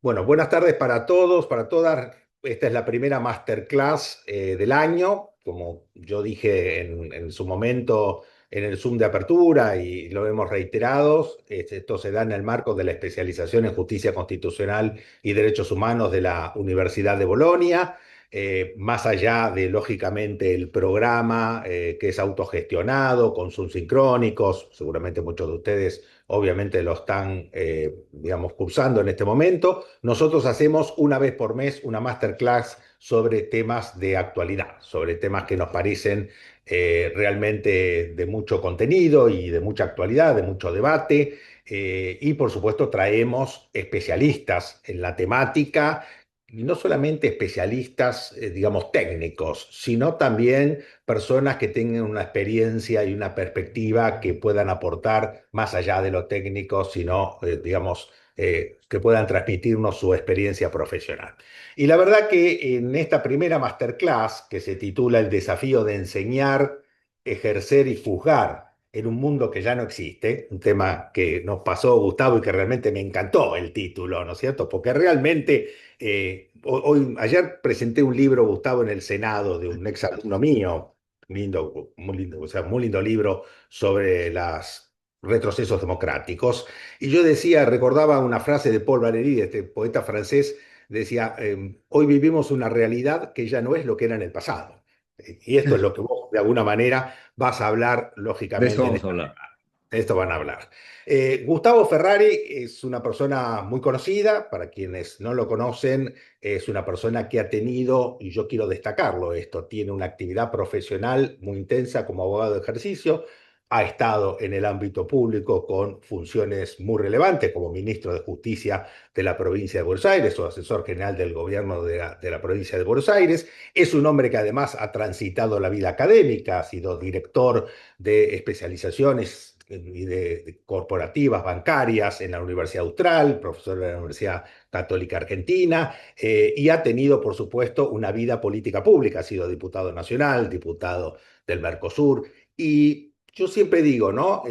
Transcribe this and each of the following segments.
Bueno, buenas tardes para todos, para todas. Esta es la primera masterclass del año. Como yo dije en su momento en el Zoom de apertura y lo hemos reiterado, esto se da en el marco de la especialización en justicia constitucional y derechos humanos de la Universidad de Bolonia. Más allá de, lógicamente, el programa que es autogestionado, con Zoom sincrónicos, seguramente muchos de ustedes obviamente lo están, digamos, cursando en este momento. Nosotros hacemos una vez por mes una masterclass sobre temas de actualidad, sobre temas que nos parecen realmente de mucho contenido y de mucha actualidad, de mucho debate. Y por supuesto traemos especialistas en la temática, y no solamente especialistas, digamos, técnicos, sino también personas que tengan una experiencia y una perspectiva que puedan aportar más allá de lo técnico, sino, digamos, que puedan transmitirnos su experiencia profesional. Y la verdad que en esta primera masterclass, que se titula El desafío de enseñar, ejercer y juzgar en un mundo que ya no existe, un tema que nos pasó Gustavo y que realmente me encantó el título, ¿no es cierto? Porque realmente ayer presenté un libro, Gustavo, en el Senado de un ex alumno mío, lindo, o sea, muy lindo libro sobre los retrocesos democráticos. Y yo decía, recordaba una frase de Paul Valéry, este poeta francés, decía, hoy vivimos una realidad que ya no es lo que era en el pasado. Y esto es lo que vos, de alguna manera, vas a hablar, De eso lógicamente, en vamos a esta. hablar. De esto van a hablar. Gustavo Ferrari es una persona muy conocida, para quienes no lo conocen, es una persona que ha tenido, y yo quiero destacarlo esto, tiene una actividad profesional muy intensa como abogado de ejercicio, ha estado en el ámbito público con funciones muy relevantes como ministro de Justicia de la provincia de Buenos Aires o asesor general del gobierno de la provincia de Buenos Aires. Es un hombre que además ha transitado la vida académica, ha sido director de especializaciones y de corporativas bancarias en la Universidad Austral, profesor de la Universidad Católica Argentina, y ha tenido, por supuesto, una vida política pública. Ha sido diputado nacional, diputado del Mercosur, y yo siempre digo, ¿no?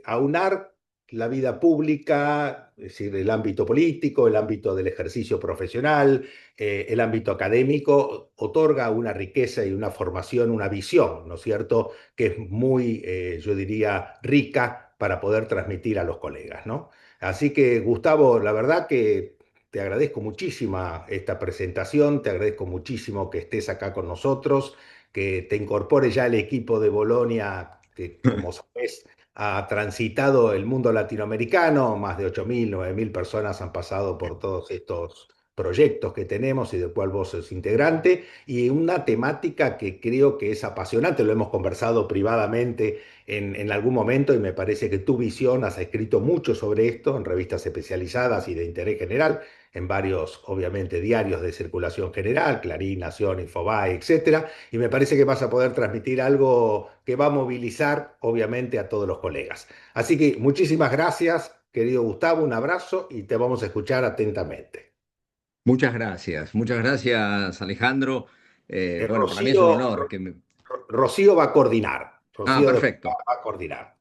Aunar la vida pública, es decir, el ámbito político, el ámbito del ejercicio profesional, el ámbito académico, otorga una riqueza y una formación, una visión, ¿no es cierto?, que es muy, yo diría, rica para poder transmitir a los colegas, ¿no? Así que, Gustavo, la verdad que te agradezco muchísimo esta presentación, te agradezco muchísimo que estés acá con nosotros, que te incorpores ya al equipo de Bolonia, que como sabes ha transitado el mundo latinoamericano, más de 8.000, 9.000 personas han pasado por todos estos proyectos que tenemos y del cual vos sos integrante, y una temática que creo que es apasionante, lo hemos conversado privadamente en algún momento y me parece que tu visión, has escrito mucho sobre esto en revistas especializadas y de interés general, en varios, obviamente, diarios de circulación general, Clarín, Nación, Infobae, etcétera, y me parece que vas a poder transmitir algo que va a movilizar, obviamente, a todos los colegas. Así que muchísimas gracias, querido Gustavo, un abrazo y te vamos a escuchar atentamente. Muchas gracias Alejandro. Bueno, para mí es un Rocío, honor Rocío va a coordinar. Ah, Rocío de perfecto. va a coordinar.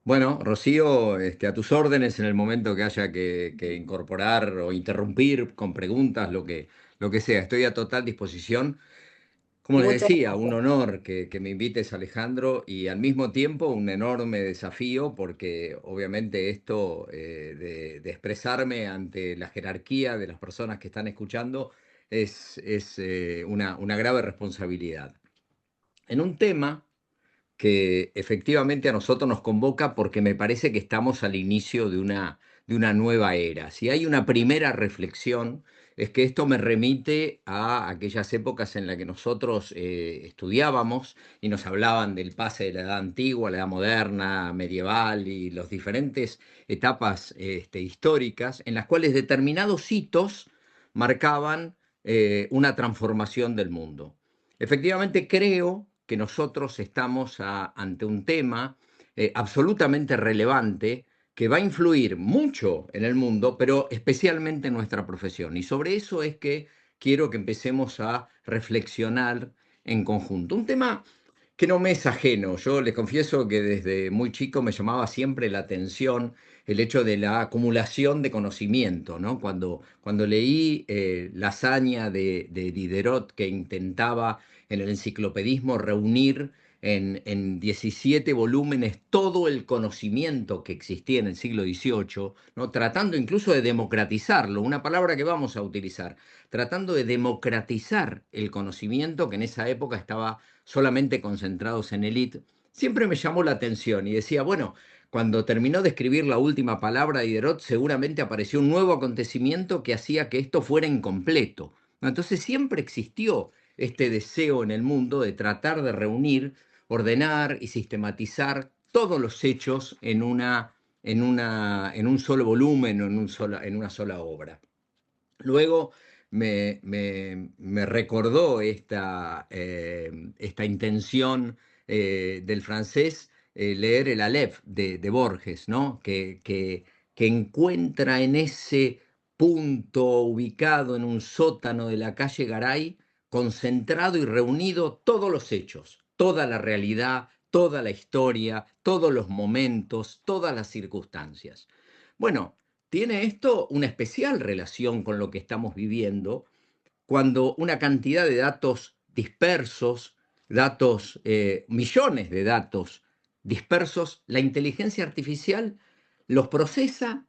Bueno, Rocío, a tus órdenes en el momento que haya que incorporar o interrumpir con preguntas, lo que sea. Estoy a total disposición. Como les Muchas decía, un gracias. honor que me invites, Alejandro, y al mismo tiempo un enorme desafío, porque obviamente esto de expresarme ante la jerarquía de las personas que están escuchando es una grave responsabilidad. En un tema que efectivamente a nosotros nos convoca porque me parece que estamos al inicio de una nueva era. Si hay una primera reflexión, es que esto me remite a aquellas épocas en las que nosotros estudiábamos y nos hablaban del pase de la edad antigua, la edad moderna, medieval y las diferentes etapas históricas en las cuales determinados hitos marcaban una transformación del mundo. Efectivamente, creo que nosotros estamos ante un tema absolutamente relevante que va a influir mucho en el mundo, pero especialmente en nuestra profesión. Y sobre eso es que quiero que empecemos a reflexionar en conjunto. Un tema que no me es ajeno. Yo les confieso que desde muy chico me llamaba siempre la atención el hecho de la acumulación de conocimiento, ¿no? Cuando leí la hazaña de Diderot, que intentaba en el enciclopedismo reunir en 17 volúmenes todo el conocimiento que existía en el siglo XVIII, ¿no? Tratando incluso de democratizarlo, una palabra que vamos a utilizar, tratando de democratizar el conocimiento que en esa época estaba solamente concentrados en élite. Siempre me llamó la atención y decía, bueno, cuando terminó de escribir la última palabra de Diderot, seguramente apareció un nuevo acontecimiento que hacía que esto fuera incompleto. Entonces siempre existió este deseo en el mundo de tratar de reunir, ordenar y sistematizar todos los hechos en un solo volumen o en una sola obra. Luego me recordó esta intención del francés, leer el Aleph de Borges, ¿no? Que encuentra en ese punto ubicado en un sótano de la calle Garay, concentrado y reunido todos los hechos, toda la realidad, toda la historia, todos los momentos, todas las circunstancias. Bueno, tiene esto una especial relación con lo que estamos viviendo, cuando una cantidad de datos dispersos, millones de datos dispersos, la inteligencia artificial los procesa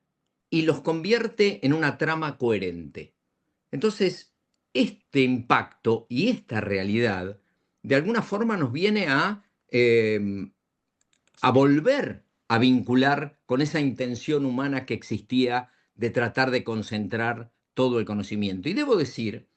y los convierte en una trama coherente. Entonces, este impacto y esta realidad, de alguna forma nos viene a volver a vincular con esa intención humana que existía de tratar de concentrar todo el conocimiento. Y debo decir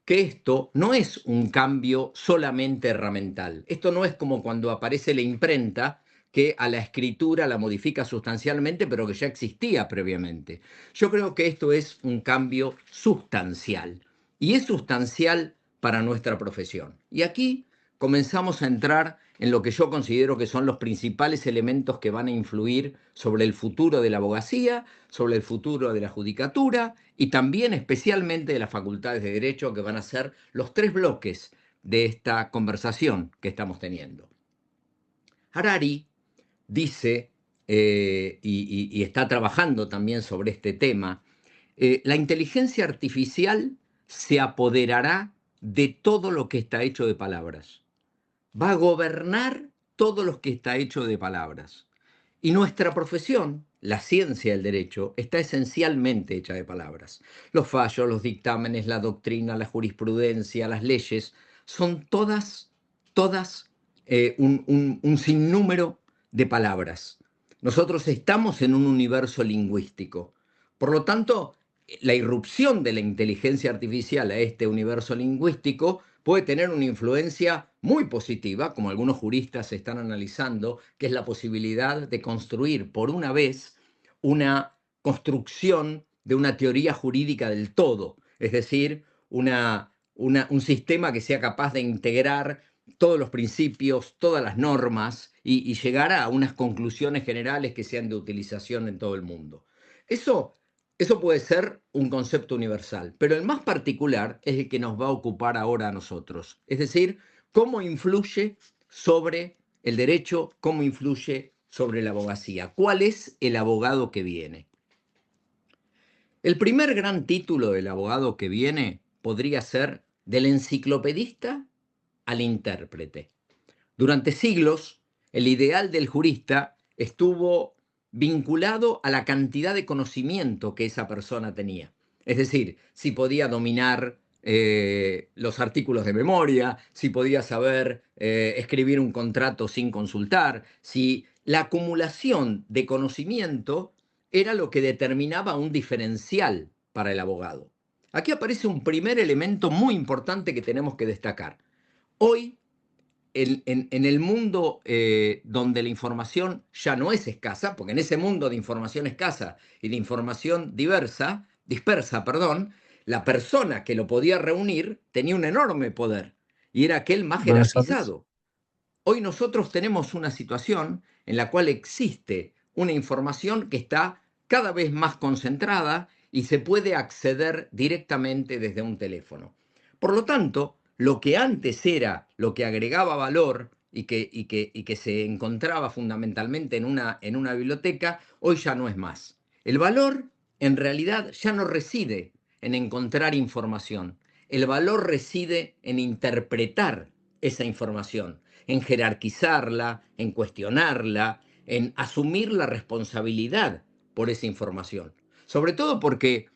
que esto no es un cambio solamente herramental. Esto no es como cuando aparece la imprenta, que a la escritura la modifica sustancialmente, pero que ya existía previamente. Yo creo que esto es un cambio sustancial, y es sustancial para nuestra profesión. Y aquí comenzamos a entrar en lo que yo considero que son los principales elementos que van a influir sobre el futuro de la abogacía, sobre el futuro de la judicatura y también especialmente de las facultades de Derecho, que van a ser los tres bloques de esta conversación que estamos teniendo. Harari dice, y está trabajando también sobre este tema, la inteligencia artificial se apoderará de todo lo que está hecho de palabras. Va a gobernar todo lo que está hecho de palabras. Y nuestra profesión, la ciencia del derecho, está esencialmente hecha de palabras. Los fallos, los dictámenes, la doctrina, la jurisprudencia, las leyes, son todas un sinnúmero de palabras. Nosotros estamos en un universo lingüístico. Por lo tanto, la irrupción de la inteligencia artificial a este universo lingüístico puede tener una influencia muy positiva, como algunos juristas están analizando, que es la posibilidad de construir por una vez una construcción de una teoría jurídica del todo, es decir, un sistema que sea capaz de integrar todos los principios, todas las normas y llegar a unas conclusiones generales que sean de utilización en todo el mundo. Eso puede ser un concepto universal, pero el más particular es el que nos va a ocupar ahora a nosotros. Es decir, cómo influye sobre el derecho, cómo influye sobre la abogacía. ¿Cuál es el abogado que viene? El primer gran título del abogado que viene podría ser del enciclopedista al intérprete. Durante siglos, el ideal del jurista estuvo vinculado a la cantidad de conocimiento que esa persona tenía. Es decir, si podía dominar los artículos de memoria, si podía saber escribir un contrato sin consultar, si la acumulación de conocimiento era lo que determinaba un diferencial para el abogado. Aquí aparece un primer elemento muy importante que tenemos que destacar. Hoy, en el mundo donde la información ya no es escasa, porque en ese mundo de información escasa y de información dispersa, la persona que lo podía reunir tenía un enorme poder y era aquel más Buenas tardes. jerarquizado. Hoy nosotros tenemos una situación en la cual existe una información que está cada vez más concentrada y se puede acceder directamente desde un teléfono. Por lo tanto, lo que antes era lo que agregaba valor y que se encontraba fundamentalmente en una biblioteca, hoy ya no es más. El valor en realidad ya no reside en encontrar información. El valor reside en interpretar esa información, en jerarquizarla, en cuestionarla, en asumir la responsabilidad por esa información. Sobre todo porque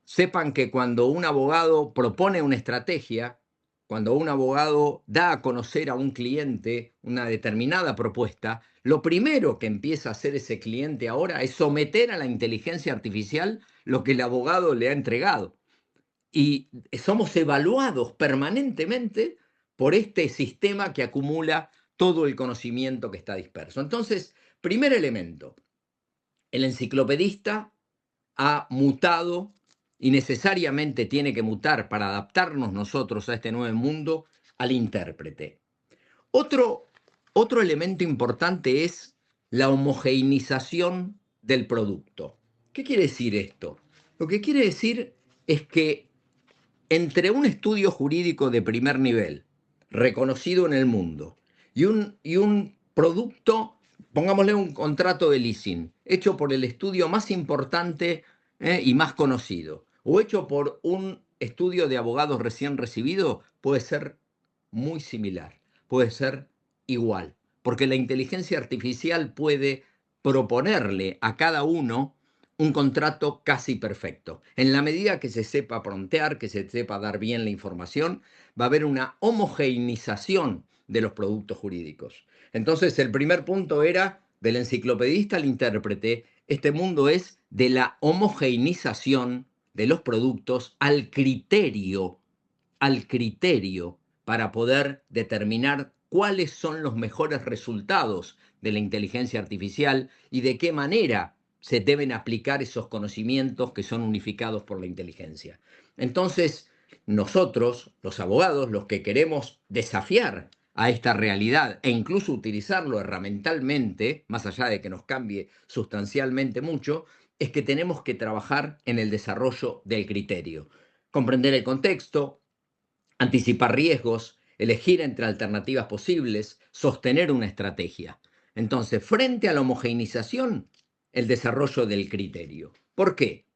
sepan que cuando un abogado propone una estrategia, cuando un abogado da a conocer a un cliente una determinada propuesta, lo primero que empieza a hacer ese cliente ahora es someter a la inteligencia artificial lo que el abogado le ha entregado. Y somos evaluados permanentemente por este sistema que acumula todo el conocimiento que está disperso. Entonces, primer elemento, el enciclopedista ha mutado y necesariamente tiene que mutar para adaptarnos nosotros a este nuevo mundo al intérprete. Otro, otro elemento importante es la homogeneización del producto. ¿Qué quiere decir esto? Lo que quiere decir es que entre un estudio jurídico de primer nivel, reconocido en el mundo, y un producto, pongámosle un contrato de leasing, hecho por el estudio más importante y más conocido, o hecho por un estudio de abogados recién recibido, puede ser muy similar, puede ser igual, porque la inteligencia artificial puede proponerle a cada uno un contrato casi perfecto. En la medida que se sepa prontear, que se sepa dar bien la información, va a haber una homogeneización de los productos jurídicos. Entonces, el primer punto era del enciclopedista al intérprete. Este mundo es de la homogeneización de los productos al criterio para poder determinar cuáles son los mejores resultados de la inteligencia artificial y de qué manera se deben aplicar esos conocimientos que son unificados por la inteligencia. Entonces, nosotros, los abogados, los que queremos desafiar a esta realidad e incluso utilizarlo herramentalmente, más allá de que nos cambie sustancialmente mucho, es que tenemos que trabajar en el desarrollo del criterio, comprender el contexto, anticipar riesgos, elegir entre alternativas posibles, sostener una estrategia. Entonces, frente a la homogeneización, el desarrollo del criterio. ¿Por qué?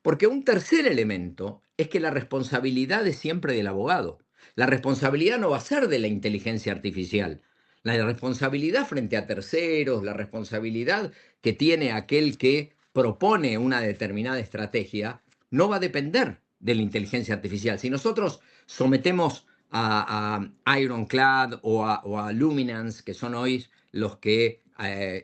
Porque un tercer elemento es que la responsabilidad es siempre del abogado. La responsabilidad no va a ser de la inteligencia artificial. La responsabilidad frente a terceros, la responsabilidad que tiene aquel que propone una determinada estrategia, no va a depender de la inteligencia artificial. Si nosotros sometemos a Ironclad o a Luminance, que son hoy los que,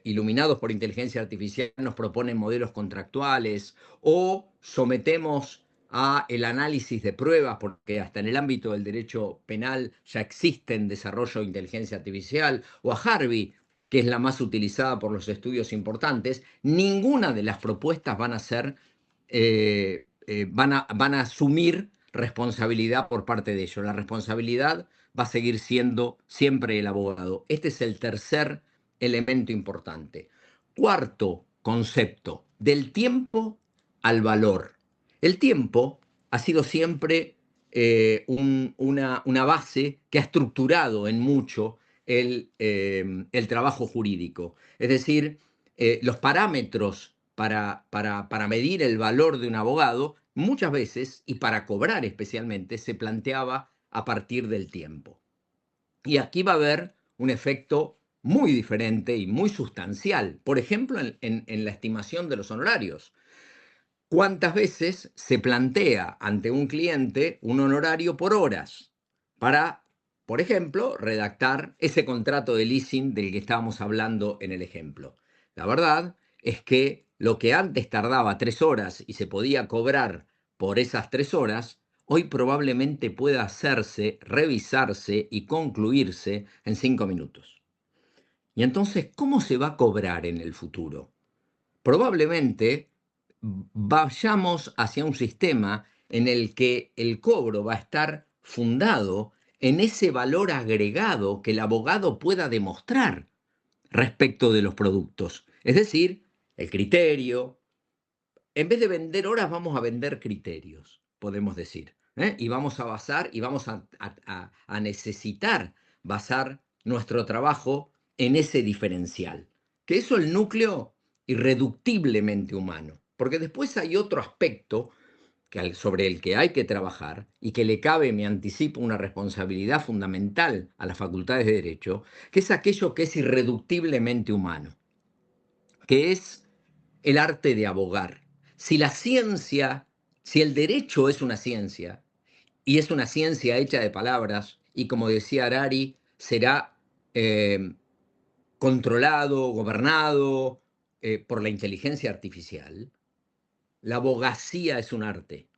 iluminados por inteligencia artificial, nos proponen modelos contractuales, o sometemos a el análisis de pruebas, porque hasta en el ámbito del derecho penal ya existen desarrollo de inteligencia artificial, o a Harvey, que es la más utilizada por los estudios importantes, ninguna de las propuestas van a ser, van a asumir responsabilidad por parte de ellos. La responsabilidad va a seguir siendo siempre el abogado. Este es el tercer elemento importante. Cuarto concepto, del tiempo al valor. El tiempo ha sido siempre una base que ha estructurado en mucho el trabajo jurídico. Es decir, los parámetros para medir el valor de un abogado, muchas veces, y para cobrar especialmente, se planteaba a partir del tiempo. Y aquí va a haber un efecto muy diferente y muy sustancial, por ejemplo, en la estimación de los honorarios. ¿Cuántas veces se plantea ante un cliente un honorario por horas para, por ejemplo, redactar ese contrato de leasing del que estábamos hablando en el ejemplo? La verdad es que lo que antes tardaba 3 horas y se podía cobrar por esas 3 horas, hoy probablemente pueda hacerse, revisarse y concluirse en 5 minutos. Y entonces, ¿cómo se va a cobrar en el futuro? Probablemente vayamos hacia un sistema en el que el cobro va a estar fundado en ese valor agregado que el abogado pueda demostrar respecto de los productos. Es decir, el criterio. En vez de vender horas, vamos a vender criterios, podemos decir. Y vamos a basar y vamos a necesitar basar nuestro trabajo en ese diferencial, que es el núcleo irreductiblemente humano. Porque después hay otro aspecto sobre el que hay que trabajar y que le cabe, me anticipo, una responsabilidad fundamental a las facultades de Derecho, que es aquello que es irreductiblemente humano, que es el arte de abogar. Si la ciencia, si el derecho es una ciencia, y es una ciencia hecha de palabras, y como decía Harari, será eh, controlado, gobernado por la inteligencia artificial, la abogacía es un arte.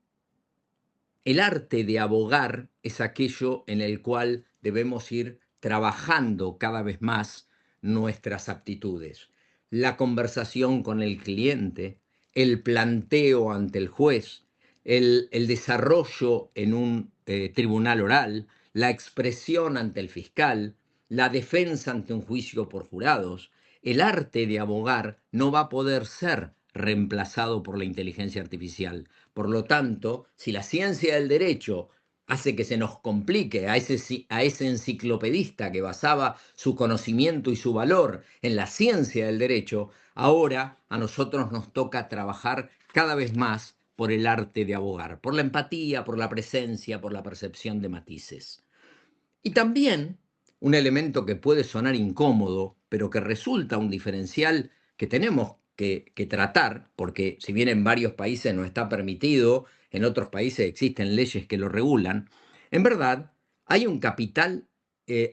El arte de abogar es aquello en el cual debemos ir trabajando cada vez más nuestras aptitudes. La conversación con el cliente, el planteo ante el juez, el desarrollo en un tribunal oral, la expresión ante el fiscal, la defensa ante un juicio por jurados. El arte de abogar no va a poder ser reemplazado por la inteligencia artificial. Por lo tanto, si la ciencia del derecho hace que se nos complique a ese enciclopedista que basaba su conocimiento y su valor en la ciencia del derecho, ahora a nosotros nos toca trabajar cada vez más por el arte de abogar, por la empatía, por la presencia, por la percepción de matices. Y también un elemento que puede sonar incómodo, pero que resulta un diferencial que tenemos que tratar, porque si bien en varios países no está permitido, en otros países existen leyes que lo regulan, en verdad hay un capital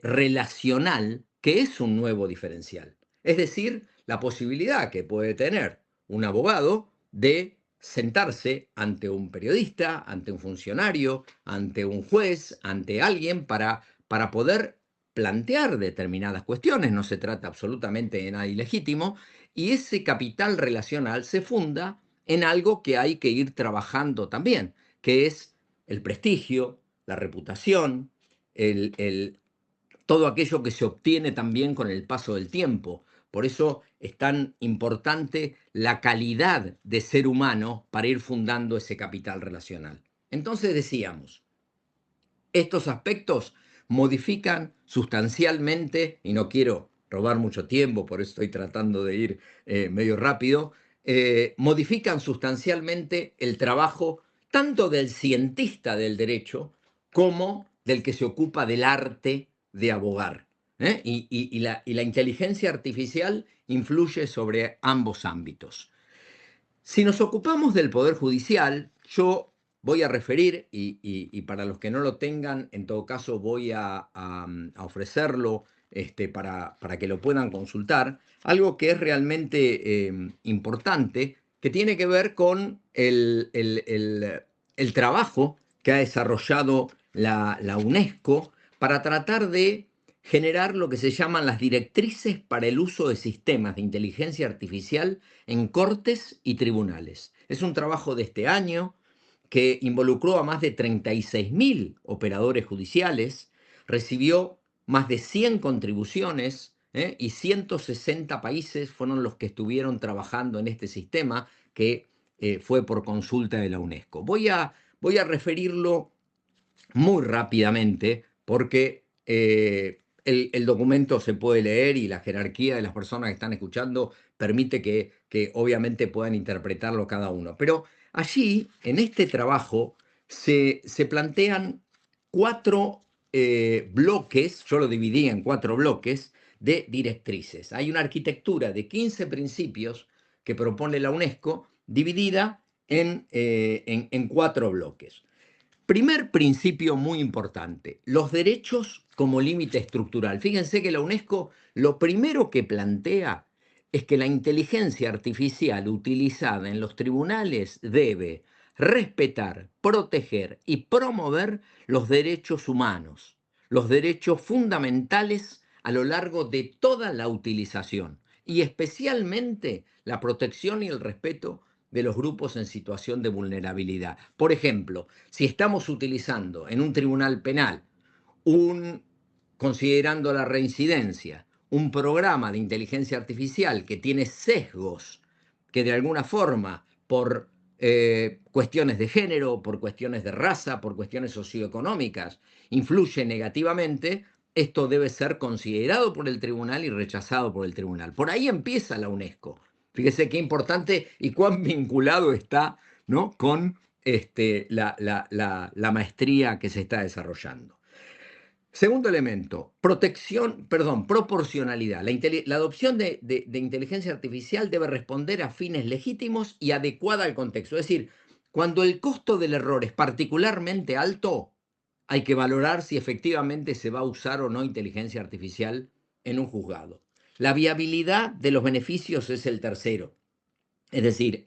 relacional que es un nuevo diferencial. Es decir, la posibilidad que puede tener un abogado de sentarse ante un periodista, ante un funcionario, ante un juez, ante alguien para poder plantear determinadas cuestiones, no se trata absolutamente de nada ilegítimo, y ese capital relacional se funda en algo que hay que ir trabajando también, que es el prestigio, la reputación, todo aquello que se obtiene también con el paso del tiempo. Por eso es tan importante la calidad de ser humano para ir fundando ese capital relacional. Entonces decíamos, estos aspectos modifican sustancialmente, y no quiero robar mucho tiempo, por eso estoy tratando de ir medio rápido, modifican sustancialmente el trabajo tanto del cientista del derecho como del que se ocupa del arte de abogar. Y la inteligencia artificial influye sobre ambos ámbitos. Si nos ocupamos del Poder Judicial, yo voy a referir, y para los que no lo tengan, en todo caso voy a ofrecerlo para que lo puedan consultar, algo que es realmente importante, que tiene que ver con el trabajo que ha desarrollado la UNESCO para tratar de generar lo que se llaman las directrices para el uso de sistemas de inteligencia artificial en cortes y tribunales. Es un trabajo de este año que involucró a más de 36.000 operadores judiciales, recibió más de 100 contribuciones y 160 países fueron los que estuvieron trabajando en este sistema que fue por consulta de la UNESCO. Voy a referirlo muy rápidamente porque el documento se puede leer y la jerarquía de las personas que están escuchando permite que obviamente puedan interpretarlo cada uno. Pero allí, en este trabajo, se plantean cuatro bloques, yo lo dividí en cuatro bloques de directrices. Hay una arquitectura de 15 principios que propone la UNESCO dividida en cuatro bloques. Primer principio muy importante, los derechos como límite estructural. Fíjense que la UNESCO lo primero que plantea es que la inteligencia artificial utilizada en los tribunales debe respetar, proteger y promover los derechos humanos, los derechos fundamentales a lo largo de toda la utilización y especialmente la protección y el respeto de los grupos en situación de vulnerabilidad. Por ejemplo, si estamos utilizando en un tribunal penal, considerando la reincidencia, un programa de inteligencia artificial que tiene sesgos que de alguna forma, por cuestiones de género, por cuestiones de raza, por cuestiones socioeconómicas, influye negativamente, esto debe ser considerado por el tribunal y rechazado por el tribunal. Por ahí empieza la UNESCO. Fíjese qué importante y cuán vinculado está, ¿no?, con la maestría que se está desarrollando. Segundo elemento, proporcionalidad. La adopción de inteligencia artificial debe responder a fines legítimos y adecuada al contexto. Es decir, cuando el costo del error es particularmente alto, hay que valorar si efectivamente se va a usar o no inteligencia artificial en un juzgado. La viabilidad de los beneficios es el tercero. Es decir,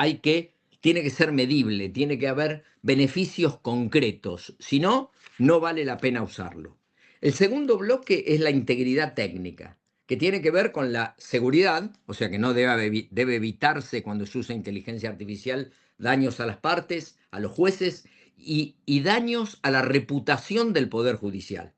tiene que ser medible, tiene que haber beneficios concretos. Si no, no vale la pena usarlo. El segundo bloque es la integridad técnica, que tiene que ver con la seguridad, o sea que no debe evitarse cuando se usa inteligencia artificial daños a las partes, a los jueces y daños a la reputación del Poder Judicial.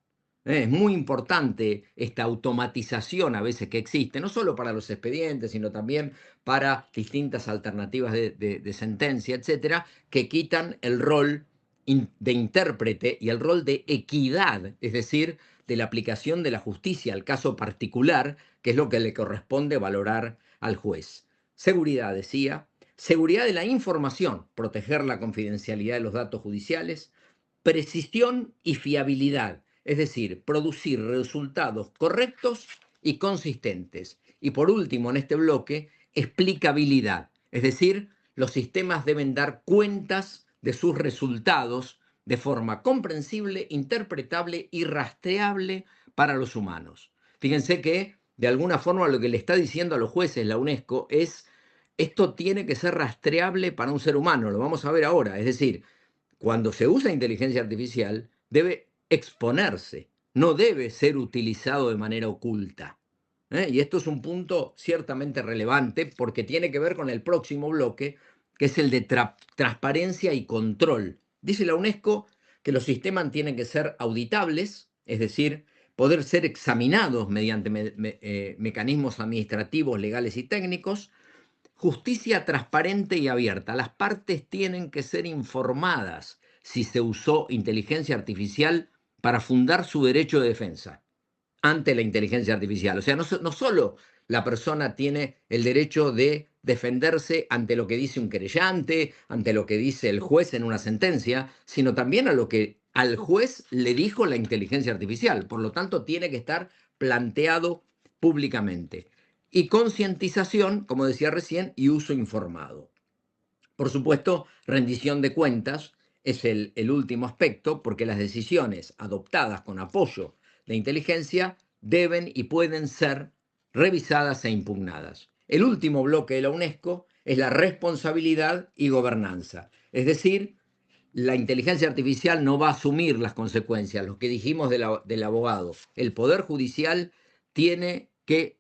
Es muy importante esta automatización a veces que existe, no solo para los expedientes, sino también para distintas alternativas de sentencia, etcétera, que quitan el rol de intérprete y el rol de equidad, es decir, de la aplicación de la justicia al caso particular, que es lo que le corresponde valorar al juez. Seguridad, decía, seguridad de la información, proteger la confidencialidad de los datos judiciales, precisión y fiabilidad, es decir, producir resultados correctos y consistentes. Y por último, en este bloque, explicabilidad, es decir, los sistemas deben dar cuentas de sus resultados de forma comprensible, interpretable y rastreable para los humanos. Fíjense que, de alguna forma, lo que le está diciendo a los jueces la UNESCO es, esto tiene que ser rastreable para un ser humano, lo vamos a ver ahora, es decir, cuando se usa inteligencia artificial, debe exponerse, no debe ser utilizado de manera oculta. Y esto es un punto ciertamente relevante porque tiene que ver con el próximo bloque, que es el de transparencia y control. Dice la UNESCO que los sistemas tienen que ser auditables, es decir, poder ser examinados mediante mecanismos administrativos, legales y técnicos. Justicia transparente y abierta. Las partes tienen que ser informadas si se usó inteligencia artificial para fundar su derecho de defensa ante la inteligencia artificial. O sea, no solo la persona tiene el derecho de defenderse ante lo que dice un querellante, ante lo que dice el juez en una sentencia, sino también a lo que al juez le dijo la inteligencia artificial. Por lo tanto, tiene que estar planteado públicamente. Y concientización, como decía recién, y uso informado. Por supuesto, rendición de cuentas es el último aspecto, porque las decisiones adoptadas con apoyo de inteligencia deben y pueden ser revisadas e impugnadas. El último bloque de la UNESCO es la responsabilidad y gobernanza. Es decir, la inteligencia artificial no va a asumir las consecuencias, lo que dijimos del abogado. El Poder Judicial tiene que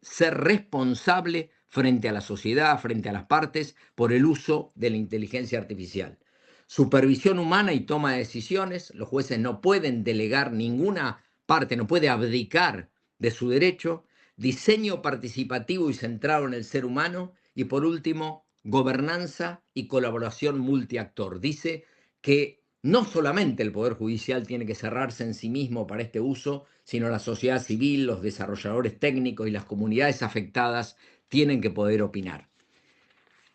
ser responsable frente a la sociedad, frente a las partes, por el uso de la inteligencia artificial. Supervisión humana y toma de decisiones. Los jueces no pueden delegar ninguna parte, no puede abdicar de su derecho. Diseño participativo y centrado en el ser humano. Y por último, gobernanza y colaboración multiactor. Dice que no solamente el Poder Judicial tiene que cerrarse en sí mismo para este uso, sino la sociedad civil, los desarrolladores técnicos y las comunidades afectadas tienen que poder opinar.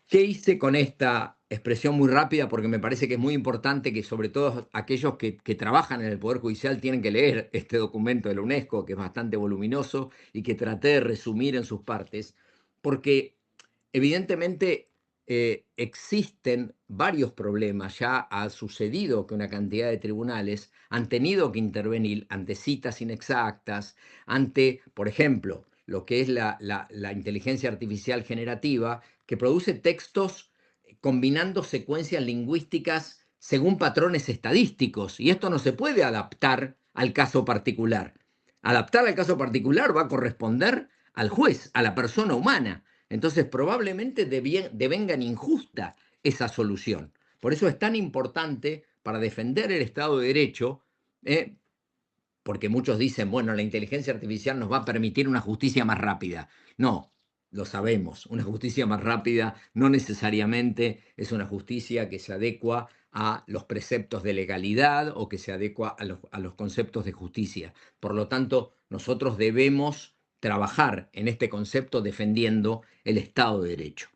¿Qué hice con esta expresión muy rápida? Porque me parece que es muy importante que sobre todo aquellos que trabajan en el Poder Judicial tienen que leer este documento de la UNESCO, que es bastante voluminoso y que traté de resumir en sus partes, porque evidentemente existen varios problemas. Ya ha sucedido que una cantidad de tribunales han tenido que intervenir ante citas inexactas, ante, por ejemplo, lo que es la inteligencia artificial generativa, que produce textos combinando secuencias lingüísticas según patrones estadísticos. Y esto no se puede adaptar al caso particular. Adaptar al caso particular va a corresponder al juez, a la persona humana. Entonces probablemente devengan injusta esa solución. Por eso es tan importante para defender el Estado de Derecho, porque muchos dicen, bueno, la inteligencia artificial nos va a permitir una justicia más rápida. No, lo sabemos, una justicia más rápida no necesariamente es una justicia que se adecua a los preceptos de legalidad o que se adecua a los conceptos de justicia. Por lo tanto, nosotros debemos trabajar en este concepto defendiendo el Estado de Derecho.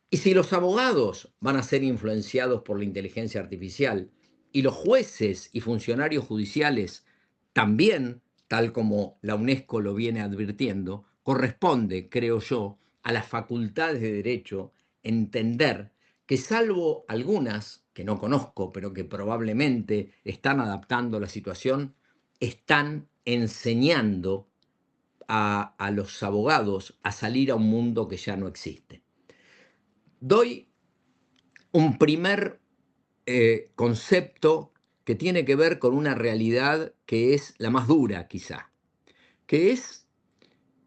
Y si los abogados van a ser influenciados por la inteligencia artificial y los jueces y funcionarios judiciales también, tal como la UNESCO lo viene advirtiendo, corresponde, creo yo, a las facultades de derecho entender que salvo algunas que no conozco, pero que probablemente están adaptando la situación, están enseñando a los abogados a salir a un mundo que ya no existe. Doy un primer concepto que tiene que ver con una realidad que es la más dura quizá, que es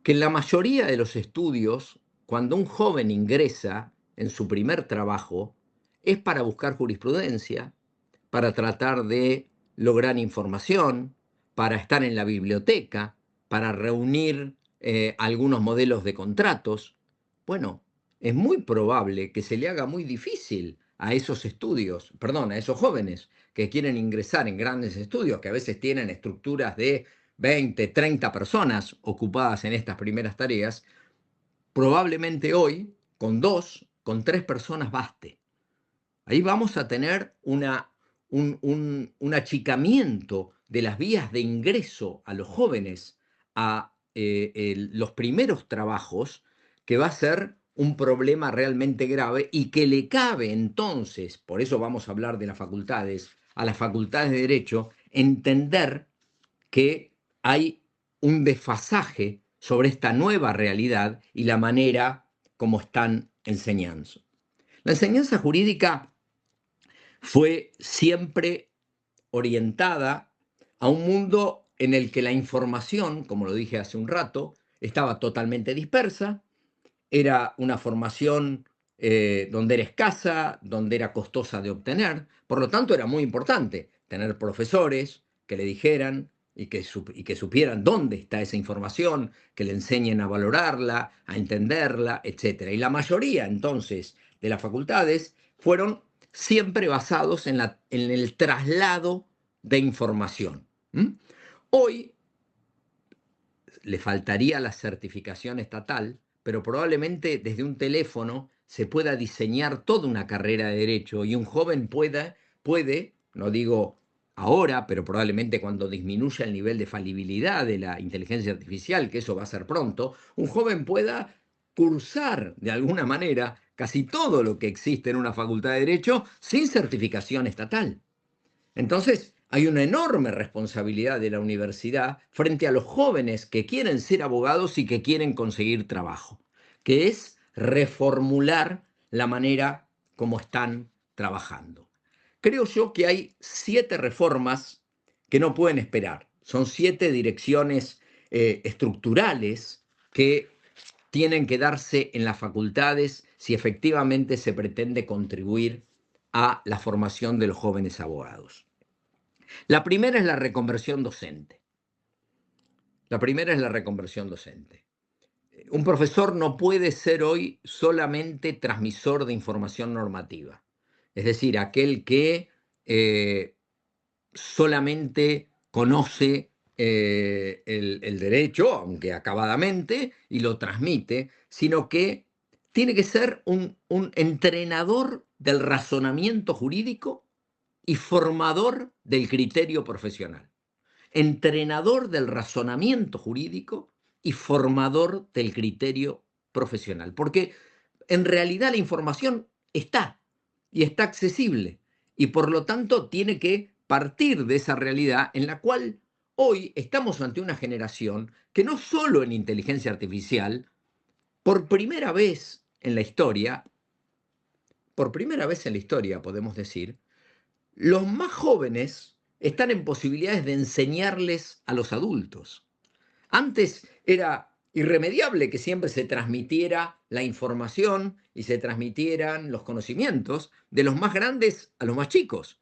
que en la mayoría de los estudios, cuando un joven ingresa en su primer trabajo, es para buscar jurisprudencia, para tratar de lograr información, para estar en la biblioteca, para reunir algunos modelos de contratos. Bueno, es muy probable que se le haga muy difícil a esos estudios, perdón, a esos jóvenes que quieren ingresar en grandes estudios, que a veces tienen estructuras de 20, 30 personas ocupadas en estas primeras tareas, probablemente hoy con 2, con 3 personas baste. Ahí vamos a tener un achicamiento de las vías de ingreso a los jóvenes a los primeros trabajos, que va a ser un problema realmente grave y que le cabe entonces, por eso vamos a hablar de las facultades, a las facultades de Derecho, entender que hay un desfasaje sobre esta nueva realidad y la manera como están enseñando. La enseñanza jurídica fue siempre orientada a un mundo en el que la información, como lo dije hace un rato, estaba totalmente dispersa, era una formación donde era escasa, donde era costosa de obtener, por lo tanto era muy importante tener profesores que le dijeran y que supieran dónde está esa información, que le enseñen a valorarla, a entenderla, etc. Y la mayoría entonces de las facultades fueron siempre basados en el traslado de información. Hoy le faltaría la certificación estatal, pero probablemente desde un teléfono se pueda diseñar toda una carrera de derecho y un joven puede, no digo ahora, pero probablemente cuando disminuya el nivel de falibilidad de la inteligencia artificial, que eso va a ser pronto, un joven pueda cursar de alguna manera casi todo lo que existe en una facultad de derecho sin certificación estatal. Entonces, hay una enorme responsabilidad de la universidad frente a los jóvenes que quieren ser abogados y que quieren conseguir trabajo, que es reformular la manera como están trabajando. Creo yo que hay 7 reformas que no pueden esperar. Son 7 direcciones estructurales que tienen que darse en las facultades si efectivamente se pretende contribuir a la formación de los jóvenes abogados. La primera es la reconversión docente. La primera es la reconversión docente. Un profesor no puede ser hoy solamente transmisor de información normativa, es decir, aquel que solamente conoce el derecho, aunque acabadamente, y lo transmite, sino que tiene que ser un entrenador del razonamiento jurídico y formador del criterio profesional, entrenador del razonamiento jurídico y formador del criterio profesional. Porque en realidad la información está y está accesible y por lo tanto tiene que partir de esa realidad en la cual hoy estamos ante una generación que no solo en inteligencia artificial, por primera vez en la historia, por primera vez en la historia podemos decir, los más jóvenes están en posibilidades de enseñarles a los adultos. Antes era irremediable que siempre se transmitiera la información y se transmitieran los conocimientos de los más grandes a los más chicos.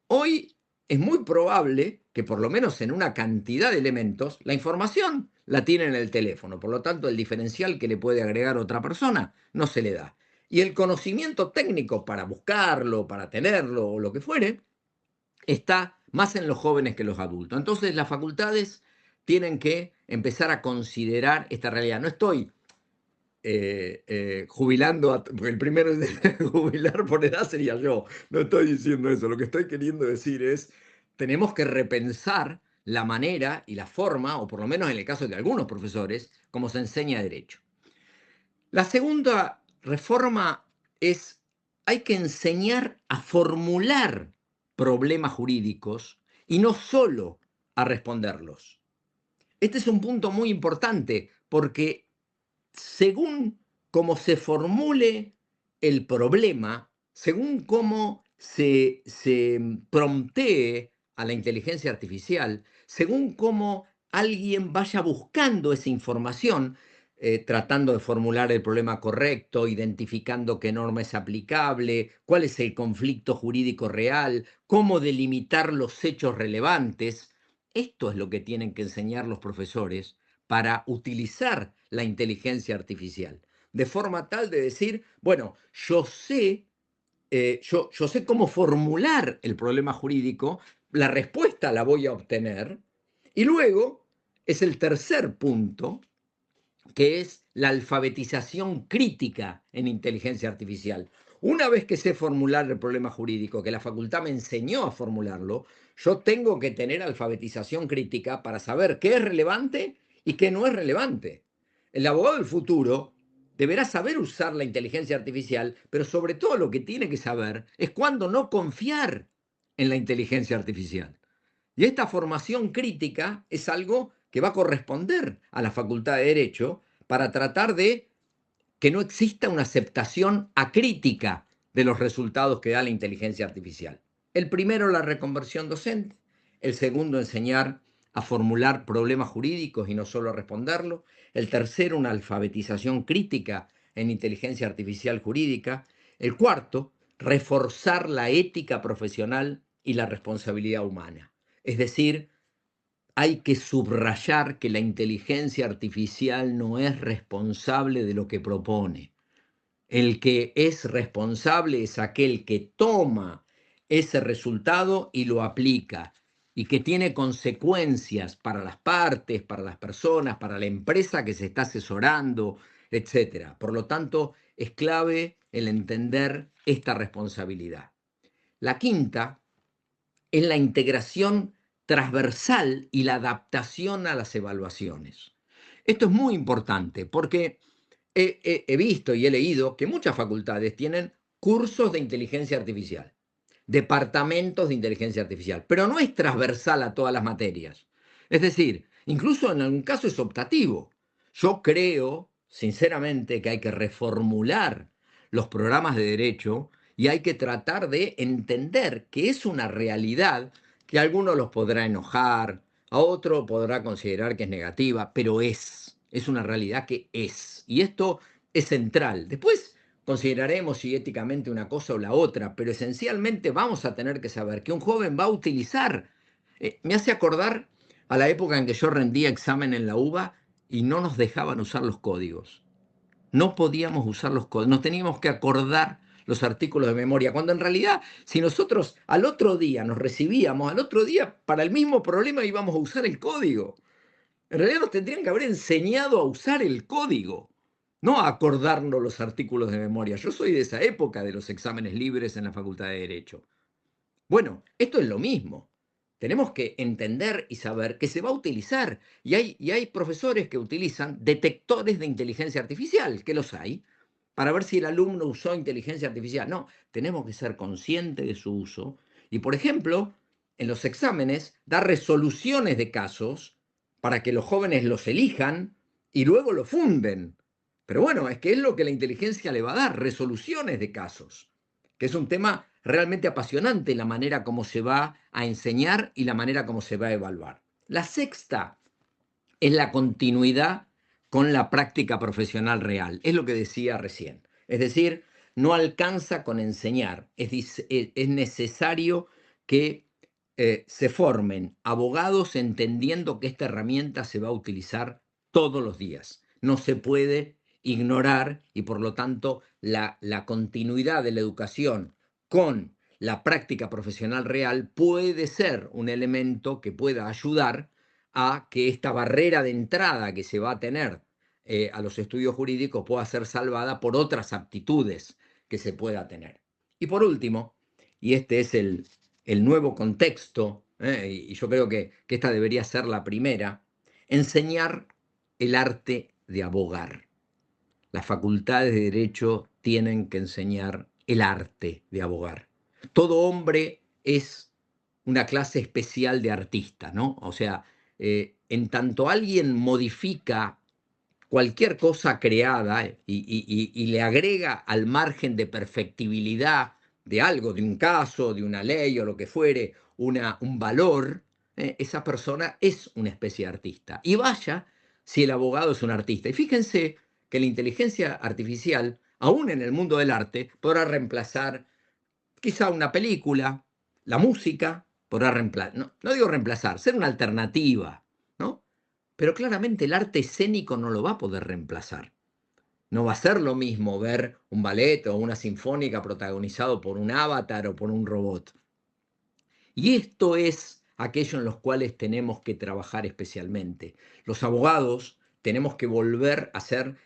Hoy es muy probable que por lo menos en una cantidad de elementos la información la tiene en el teléfono, por lo tanto el diferencial que le puede agregar otra persona no se le da. Y el conocimiento técnico para buscarlo, para tenerlo o lo que fuere, está más en los jóvenes que en los adultos. Entonces las facultades tienen que empezar a considerar esta realidad. No estoy jubilando, porque el primero en jubilar por edad sería yo. No estoy diciendo eso. Lo que estoy queriendo decir es, tenemos que repensar la manera y la forma, o por lo menos en el caso de algunos profesores, como se enseña derecho. La segunda reforma es, hay que enseñar a formular problemas jurídicos y no solo a responderlos. Este es un punto muy importante porque según cómo se formule el problema, según cómo se promptee a la inteligencia artificial, según cómo alguien vaya buscando esa información, tratando de formular el problema correcto, identificando qué norma es aplicable, cuál es el conflicto jurídico real, cómo delimitar los hechos relevantes. Esto es lo que tienen que enseñar los profesores para utilizar la inteligencia artificial, de forma tal de decir, bueno, yo sé cómo formular el problema jurídico, la respuesta la voy a obtener, y luego es el tercer punto, que es la alfabetización crítica en inteligencia artificial. Una vez que sé formular el problema jurídico, que la facultad me enseñó a formularlo, yo tengo que tener alfabetización crítica para saber qué es relevante y qué no es relevante. El abogado del futuro deberá saber usar la inteligencia artificial, pero sobre todo lo que tiene que saber es cuándo no confiar en la inteligencia artificial. Y esta formación crítica es algo que va a corresponder a la Facultad de Derecho para tratar de que no exista una aceptación acrítica de los resultados que da la inteligencia artificial. El primero, la reconversión docente. El segundo, enseñar a formular problemas jurídicos y no solo a responderlos. El tercero, una alfabetización crítica en inteligencia artificial jurídica. El cuarto, reforzar la ética profesional y la responsabilidad humana. Es decir, hay que subrayar que la inteligencia artificial no es responsable de lo que propone. El que es responsable es aquel que toma ese resultado y lo aplica y que tiene consecuencias para las partes, para las personas, para la empresa que se está asesorando, etc. Por lo tanto, es clave el entender esta responsabilidad. La quinta es la integración transversal y la adaptación a las evaluaciones. Esto es muy importante porque he visto y he leído que muchas facultades tienen cursos de inteligencia artificial, departamentos de inteligencia artificial, pero no es transversal a todas las materias. Es decir, incluso en algún caso es optativo. Yo creo, sinceramente, que hay que reformular los programas de derecho y hay que tratar de entender que es una realidad que a algunos los podrá enojar, a otro podrá considerar que es negativa, pero es una realidad que es. Y esto es central. Después consideraremos si éticamente una cosa o la otra, pero esencialmente vamos a tener que saber que un joven va a utilizar. Me hace acordar a la época en que yo rendía examen en la UBA y no nos dejaban usar los códigos. No podíamos usar los códigos, nos teníamos que acordar los artículos de memoria, cuando en realidad, si nosotros al otro día nos recibíamos, al otro día para el mismo problema íbamos a usar el código. En realidad nos tendrían que haber enseñado a usar el código, no a acordarnos los artículos de memoria. Yo soy de esa época de los exámenes libres en la Facultad de Derecho. Bueno, esto es lo mismo. Tenemos que entender y saber que se va a utilizar. Y hay profesores que utilizan detectores de inteligencia artificial, que los hay, para ver si el alumno usó inteligencia artificial. No, tenemos que ser conscientes de su uso. Y, por ejemplo, en los exámenes, dar resoluciones de casos para que los jóvenes los elijan y luego lo funden. Pero bueno, es que es lo que la inteligencia le va a dar, resoluciones de casos, que es un tema realmente apasionante, la manera como se va a enseñar y la manera como se va a evaluar. La sexta es la continuidad con la práctica profesional real, es lo que decía recién. Es decir, no alcanza con enseñar, es necesario que se formen abogados entendiendo que esta herramienta se va a utilizar todos los días. No se puede ignorar y por lo tanto la continuidad de la educación con la práctica profesional real puede ser un elemento que pueda ayudar a que esta barrera de entrada que se va a tener a los estudios jurídicos pueda ser salvada por otras aptitudes que se pueda tener. Y por último, y este es el nuevo contexto, y yo creo que esta debería ser la primera, enseñar el arte de abogar. Las facultades de Derecho tienen que enseñar el arte de abogar. Todo hombre es una clase especial de artista, ¿no? O sea, en tanto alguien modifica cualquier cosa creada y le agrega al margen de perfectibilidad de algo, de un caso, de una ley o lo que fuere, un valor, esa persona es una especie de artista. Y vaya si el abogado es un artista. Y fíjense que la inteligencia artificial, aún en el mundo del arte, podrá reemplazar quizá una película, la música, podrá reemplazar, no digo reemplazar, ser una alternativa, ¿no? Pero claramente el arte escénico no lo va a poder reemplazar. No va a ser lo mismo ver un ballet o una sinfónica protagonizado por un avatar o por un robot. Y esto es aquello en los cuales tenemos que trabajar especialmente. Los abogados tenemos que volver a ser,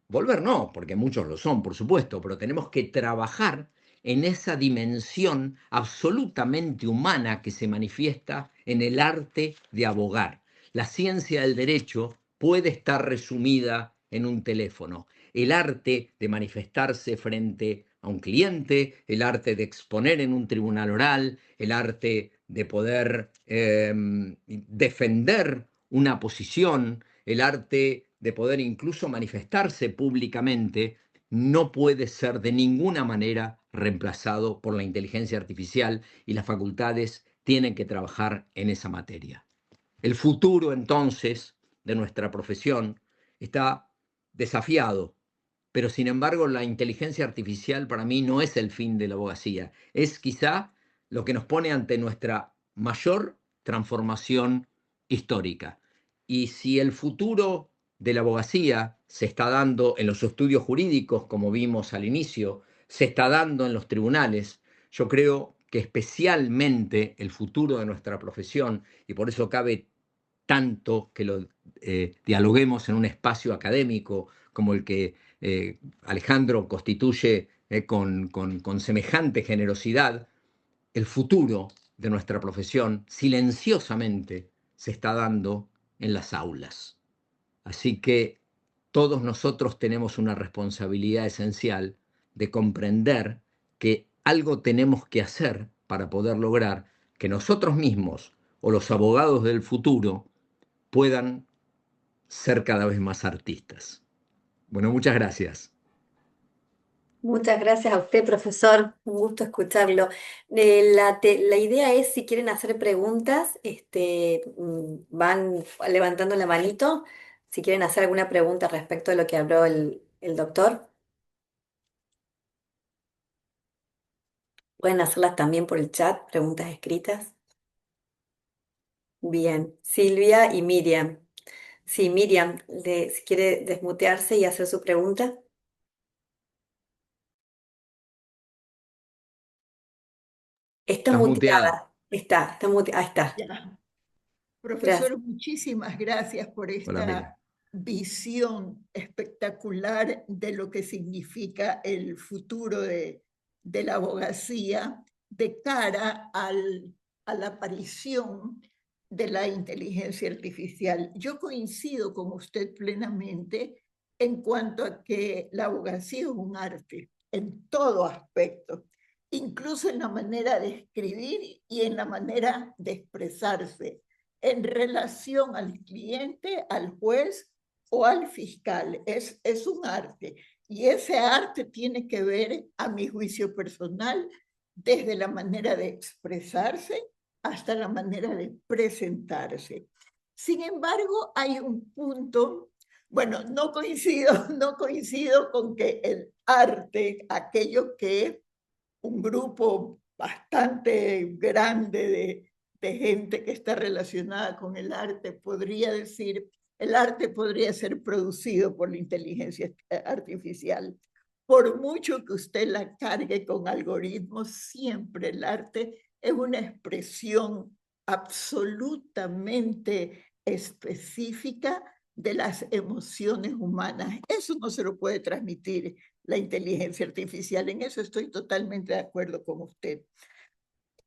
volver no, porque muchos lo son, por supuesto, pero tenemos que trabajar en esa dimensión absolutamente humana que se manifiesta en el arte de abogar. La ciencia del derecho puede estar resumida en un teléfono. El arte de manifestarse frente a un cliente, el arte de exponer en un tribunal oral, el arte de poder defender una posición, el arte de poder incluso manifestarse públicamente, no puede ser de ninguna manera reemplazado por la inteligencia artificial y las facultades tienen que trabajar en esa materia. El futuro, entonces, de nuestra profesión está desafiado, pero sin embargo la inteligencia artificial para mí no es el fin de la abogacía, es quizá lo que nos pone ante nuestra mayor transformación histórica. Y si el futuro de la abogacía se está dando en los estudios jurídicos, como vimos al inicio, se está dando en los tribunales, yo creo que especialmente el futuro de nuestra profesión, y por eso cabe tanto que lo dialoguemos en un espacio académico como el que Alejandro constituye con semejante generosidad, el futuro de nuestra profesión silenciosamente se está dando en las aulas. Así que todos nosotros tenemos una responsabilidad esencial de comprender que algo tenemos que hacer para poder lograr que nosotros mismos o los abogados del futuro puedan ser cada vez más artistas. Bueno, muchas gracias. Muchas gracias a usted, profesor. Un gusto escucharlo. La idea es, si quieren hacer preguntas, van levantando la manito. Si quieren hacer alguna pregunta respecto a lo que habló el doctor, pueden hacerlas también por el chat, preguntas escritas. Bien, Silvia y Miriam. Sí, Miriam, si quiere desmutearse y hacer su pregunta. Está Estás muteada. muteada. Está muteada. Ahí está. Ya. Gracias. Profesor, muchísimas gracias por Hola, Miriam. esta visión espectacular de lo que significa el futuro de la abogacía de cara a la aparición de la inteligencia artificial. Yo coincido con usted plenamente en cuanto a que la abogacía es un arte en todo aspecto, incluso en la manera de escribir y en la manera de expresarse en relación al cliente, al juez o al fiscal. Es un arte. Y ese arte tiene que ver, a mi juicio personal, desde la manera de expresarse hasta la manera de presentarse. Sin embargo, hay un punto, bueno, no coincido con que el arte, aquello que es un grupo bastante grande de gente que está relacionada con el arte, podría decir, el arte podría ser producido por la inteligencia artificial. Por mucho que usted la cargue con algoritmos, siempre el arte es una expresión absolutamente específica de las emociones humanas. Eso no se lo puede transmitir la inteligencia artificial. En eso estoy totalmente de acuerdo con usted.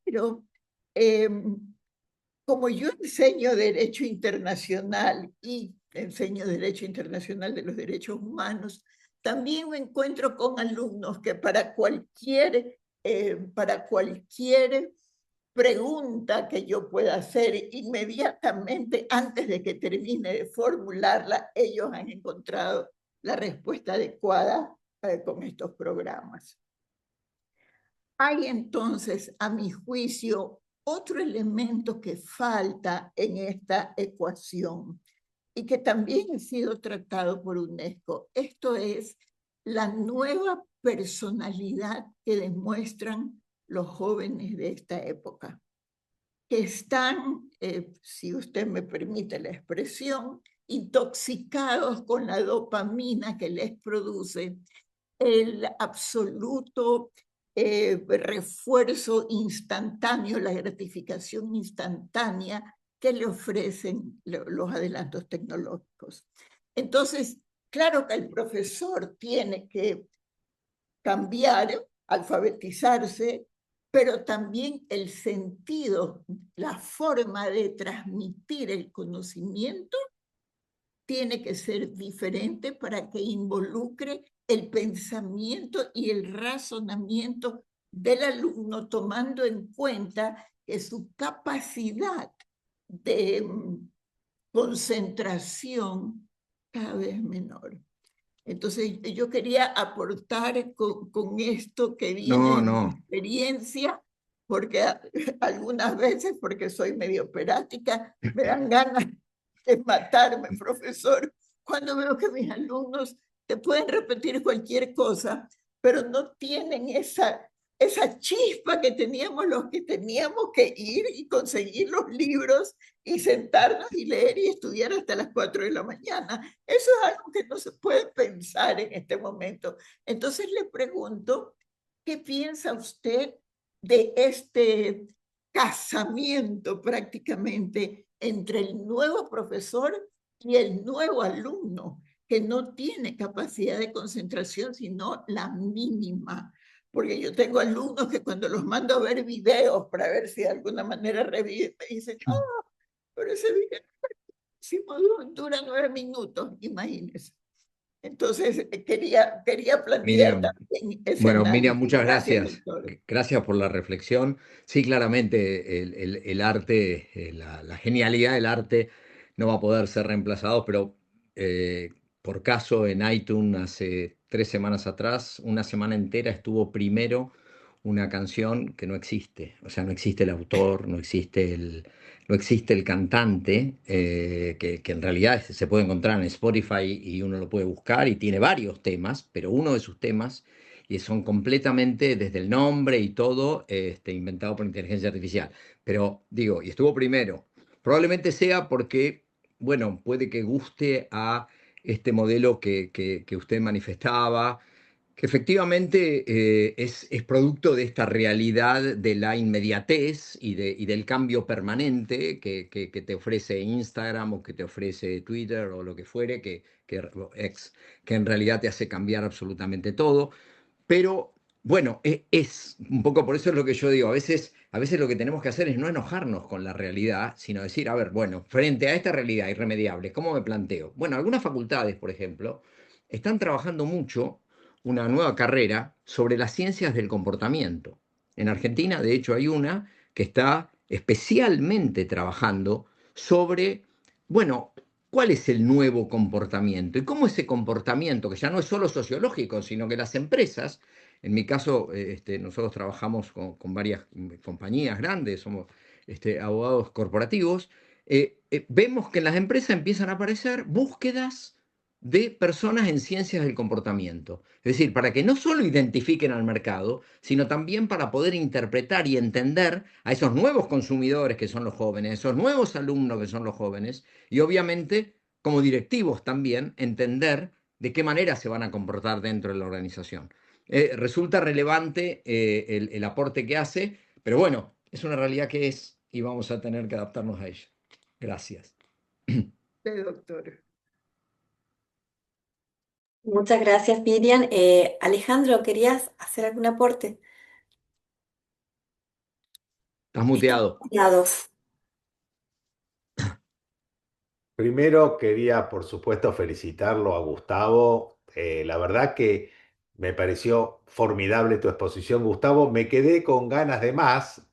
Pero como yo enseño Derecho Internacional y enseño Derecho Internacional de los Derechos Humanos, también me encuentro con alumnos que para cualquier pregunta que yo pueda hacer inmediatamente antes de que termine de formularla, ellos han encontrado la respuesta adecuada con estos programas. Hay entonces, a mi juicio, otro elemento que falta en esta ecuación y que también ha sido tratado por UNESCO. Esto es la nueva personalidad que demuestran los jóvenes de esta época, que están, si usted me permite la expresión, intoxicados con la dopamina que les produce el absoluto refuerzo instantáneo, la gratificación instantánea que le ofrecen los adelantos tecnológicos. Entonces, claro que el profesor tiene que cambiar, alfabetizarse, pero también el sentido, la forma de transmitir el conocimiento tiene que ser diferente para que involucre el pensamiento y el razonamiento del alumno, tomando en cuenta que su capacidad de concentración cada vez menor. Entonces, yo quería aportar con esto que viene de mi experiencia, porque algunas veces, porque soy medio operática, me dan ganas de matarme, profesor, cuando veo que mis alumnos te pueden repetir cualquier cosa, pero no tienen esa chispa que teníamos los que teníamos que ir y conseguir los libros y sentarnos y leer y estudiar hasta las 4 de la mañana. Eso es algo que no se puede pensar en este momento. Entonces le pregunto, ¿qué piensa usted de este casamiento prácticamente entre el nuevo profesor y el nuevo alumno, que no tiene capacidad de concentración sino la mínima? Porque yo tengo alumnos que cuando los mando a ver videos para ver si de alguna manera reviven, me dicen, pero ese video dura 9 minutos, imagínense. Entonces, quería plantear Miriam, también ese bueno, Miriam, análisis. muchas Gracias, gracias. doctor. Gracias por la reflexión. Sí, claramente el arte, la genialidad del arte no va a poder ser reemplazado, pero por caso en iTunes hace 3 semanas atrás, una semana entera estuvo primero una canción que no existe. O sea, no existe el autor, no existe el cantante, que en realidad se puede encontrar en Spotify y uno lo puede buscar y tiene varios temas, pero uno de sus temas y son completamente desde el nombre y todo inventado por inteligencia artificial. Pero digo, y estuvo primero. Probablemente sea porque, bueno, puede que guste a este modelo que usted manifestaba, que efectivamente es producto de esta realidad de la inmediatez y del cambio permanente que te ofrece Instagram o que te ofrece Twitter o lo que fuere, o X, que en realidad te hace cambiar absolutamente todo. Pero bueno, es un poco por eso es lo que yo digo. A veces lo que tenemos que hacer es no enojarnos con la realidad, sino decir, a ver, bueno, frente a esta realidad irremediable, ¿cómo me planteo? Bueno, algunas facultades, por ejemplo, están trabajando mucho una nueva carrera sobre las ciencias del comportamiento. En Argentina, de hecho, hay una que está especialmente trabajando sobre, bueno, ¿cuál es el nuevo comportamiento? Y cómo ese comportamiento, que ya no es solo sociológico, sino que las empresas, en mi caso, nosotros trabajamos con varias compañías grandes, somos abogados corporativos, vemos que en las empresas empiezan a aparecer búsquedas de personas en ciencias del comportamiento. Es decir, para que no solo identifiquen al mercado, sino también para poder interpretar y entender a esos nuevos consumidores que son los jóvenes, esos nuevos alumnos que son los jóvenes, y obviamente, como directivos también, entender de qué manera se van a comportar dentro de la organización. Resulta relevante el aporte que hace, pero bueno, es una realidad que es y vamos a tener que adaptarnos a ella. Gracias. doctor. Muchas gracias, Miriam. Alejandro, ¿querías hacer algún aporte? Estás Están muteado. muteados. Primero quería, por supuesto, felicitarlo a Gustavo. La verdad que me pareció formidable tu exposición, Gustavo. Me quedé con ganas de más,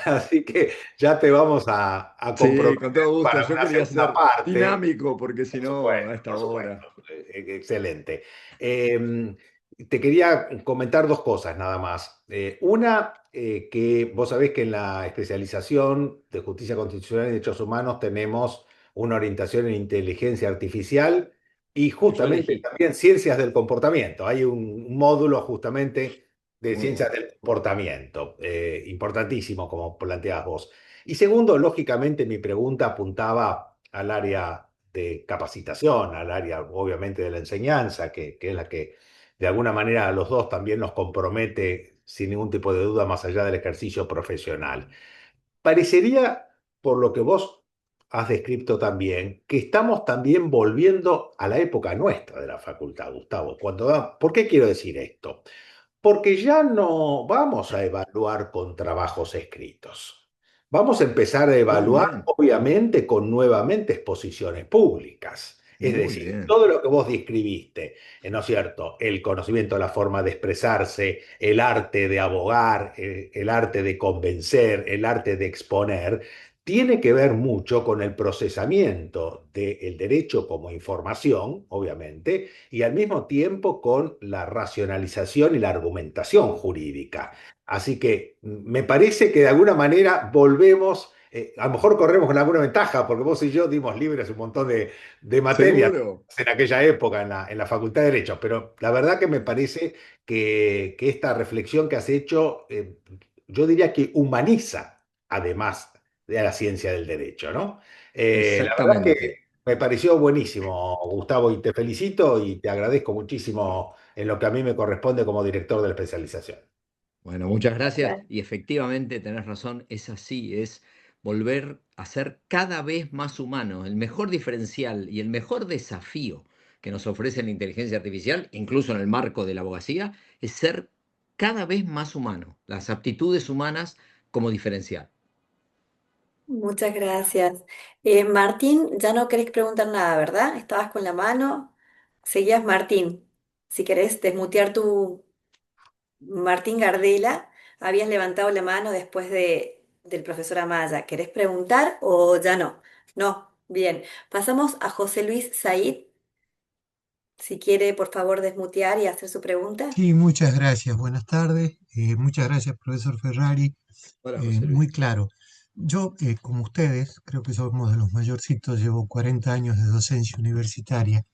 así que ya te vamos a Sí, con todo comprometer gusto. para Yo una quería segunda ser parte. dinámico porque si Por no, a supuesto, esta por supuesto. hora. Excelente. Te quería comentar dos cosas nada más. Una, que vos sabés que en la especialización de justicia constitucional y derechos humanos tenemos una orientación en inteligencia artificial y Yo justamente elegí. también ciencias del comportamiento. Hay un módulo justamente de Muy ciencias bueno. del comportamiento, importantísimo como planteás vos. Y segundo, lógicamente mi pregunta apuntaba al área de capacitación, al área obviamente de la enseñanza, que es la que de alguna manera a los dos también nos compromete sin ningún tipo de duda más allá del ejercicio profesional. Parecería, por lo que vos has descrito también, que estamos también volviendo a la época nuestra de la facultad, Gustavo. ¿Por qué quiero decir esto? Porque ya no vamos a evaluar con trabajos escritos. Vamos a empezar a Muy evaluar, bien, obviamente, con nuevamente exposiciones públicas. Es muy decir, bien. todo lo que vos describiste, ¿no es cierto? El conocimiento de la forma de expresarse, el arte de abogar, el arte de convencer, el arte de exponer, tiene que ver mucho con el procesamiento del derecho como información, obviamente, y al mismo tiempo con la racionalización y la argumentación jurídica. Así que me parece que de alguna manera volvemos, a lo mejor corremos con alguna ventaja, porque vos y yo dimos libres un montón de materias Seguro. en aquella época en la Facultad de Derecho, pero la verdad que me parece que esta reflexión que has hecho, yo diría que humaniza además de la ciencia del derecho, ¿no? La verdad Exactamente. que me pareció buenísimo, Gustavo, y te felicito y te agradezco muchísimo en lo que a mí me corresponde como director de la especialización. Bueno, muchas gracias. Y efectivamente tenés razón, es así, es volver a ser cada vez más humano. El mejor diferencial y el mejor desafío que nos ofrece la inteligencia artificial, incluso en el marco de la abogacía, es ser cada vez más humano, las aptitudes humanas como diferencial. Muchas gracias. Martín, ya no querés preguntar nada, ¿verdad? Estabas con la mano. Seguías, Martín. Si querés desmutear tu Martín Gardela, habías levantado la mano después del profesor Amaya. ¿Querés preguntar o ya no? No. Bien. Pasamos a José Luis Said. Si quiere, por favor, desmutear y hacer su pregunta. Sí, muchas gracias. Buenas tardes. Muchas gracias, profesor Ferrari. Hola, José Luis. Muy claro. Yo, como ustedes, creo que somos de los mayorcitos, llevo 40 años de docencia universitaria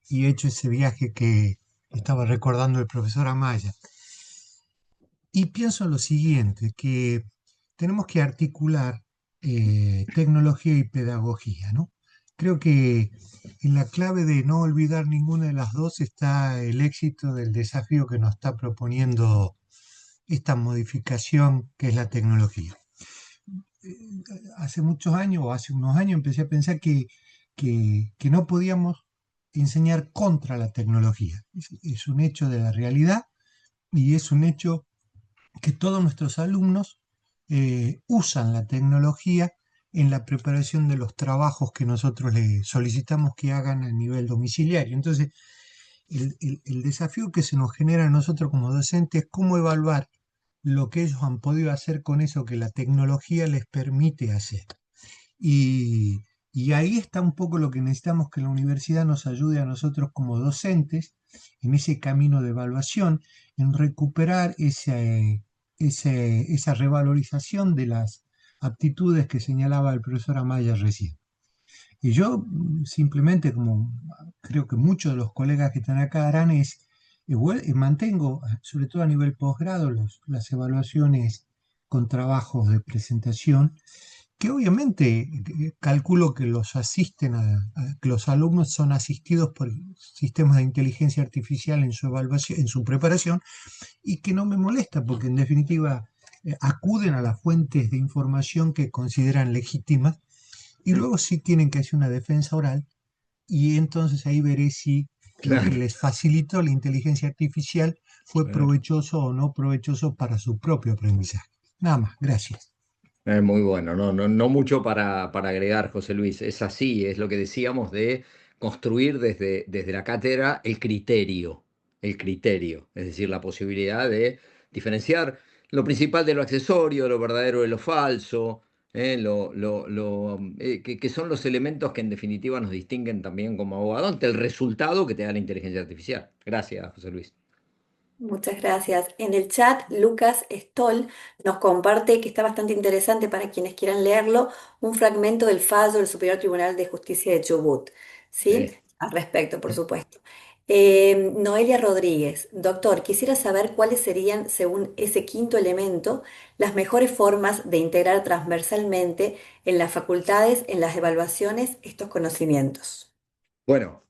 y he hecho ese viaje que estaba recordando el profesor Amaya. Y pienso lo siguiente, que tenemos que articular tecnología y pedagogía, ¿no? Creo que en la clave de no olvidar ninguna de las dos está el éxito del desafío que nos está proponiendo esta modificación que es la tecnología. Hace muchos años o hace unos años empecé a pensar que no podíamos enseñar contra la tecnología. Es un hecho de la realidad y es un hecho que todos nuestros alumnos usan la tecnología en la preparación de los trabajos que nosotros les solicitamos que hagan a nivel domiciliario. Entonces, el desafío que se nos genera a nosotros como docentes es cómo evaluar lo que ellos han podido hacer con eso que la tecnología les permite hacer. Y, y ahí está un poco lo que necesitamos que la universidad nos ayude a nosotros como docentes en ese camino de evaluación, en recuperar esa revalorización de las aptitudes que señalaba el profesor Amaya recién. Y yo simplemente, como creo que muchos de los colegas que están acá harán, mantengo, sobre todo a nivel posgrado, las evaluaciones con trabajos de presentación que obviamente calculo que los asisten que los alumnos son asistidos por sistemas de inteligencia artificial en su evaluación, en su preparación, y que no me molesta porque en definitiva acuden a las fuentes de información que consideran legítimas y luego sí tienen que hacer una defensa oral, y entonces ahí veré si lo que Claro, les facilitó la inteligencia artificial fue claro. provechoso o no provechoso para su propio aprendizaje. Nada más, gracias. Es muy bueno, no mucho para agregar, José Luis. Es así, es lo que decíamos de construir desde la cátedra el criterio, es decir, la posibilidad de diferenciar lo principal de lo accesorio, lo verdadero de lo falso, que son los elementos que en definitiva nos distinguen también como abogado ante el resultado que te da la inteligencia artificial. Gracias, José Luis. Muchas gracias. En el chat, Lucas Stoll nos comparte, que está bastante interesante para quienes quieran leerlo, un fragmento del fallo del Superior Tribunal de Justicia de Chubut, ¿sí? Sí. Al respecto, por supuesto. Noelia Rodríguez, doctor, quisiera saber cuáles serían, según ese quinto elemento, las mejores formas de integrar transversalmente en las facultades, en las evaluaciones, estos conocimientos. Bueno.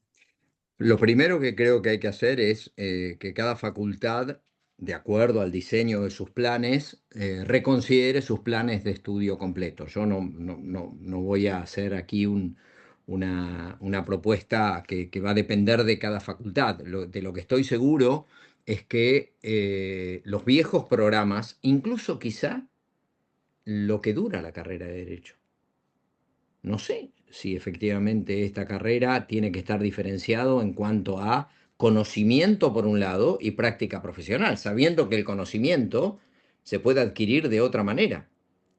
Lo primero que creo que hay que hacer es que cada facultad, de acuerdo al diseño de sus planes, reconsidere sus planes de estudio completo. Yo no voy a hacer aquí una propuesta que va a depender de cada facultad. De lo que estoy seguro es que los viejos programas, incluso quizá lo que dura la carrera de Derecho, no sé si efectivamente esta carrera tiene que estar diferenciado en cuanto a conocimiento por un lado y práctica profesional, sabiendo que el conocimiento se puede adquirir de otra manera,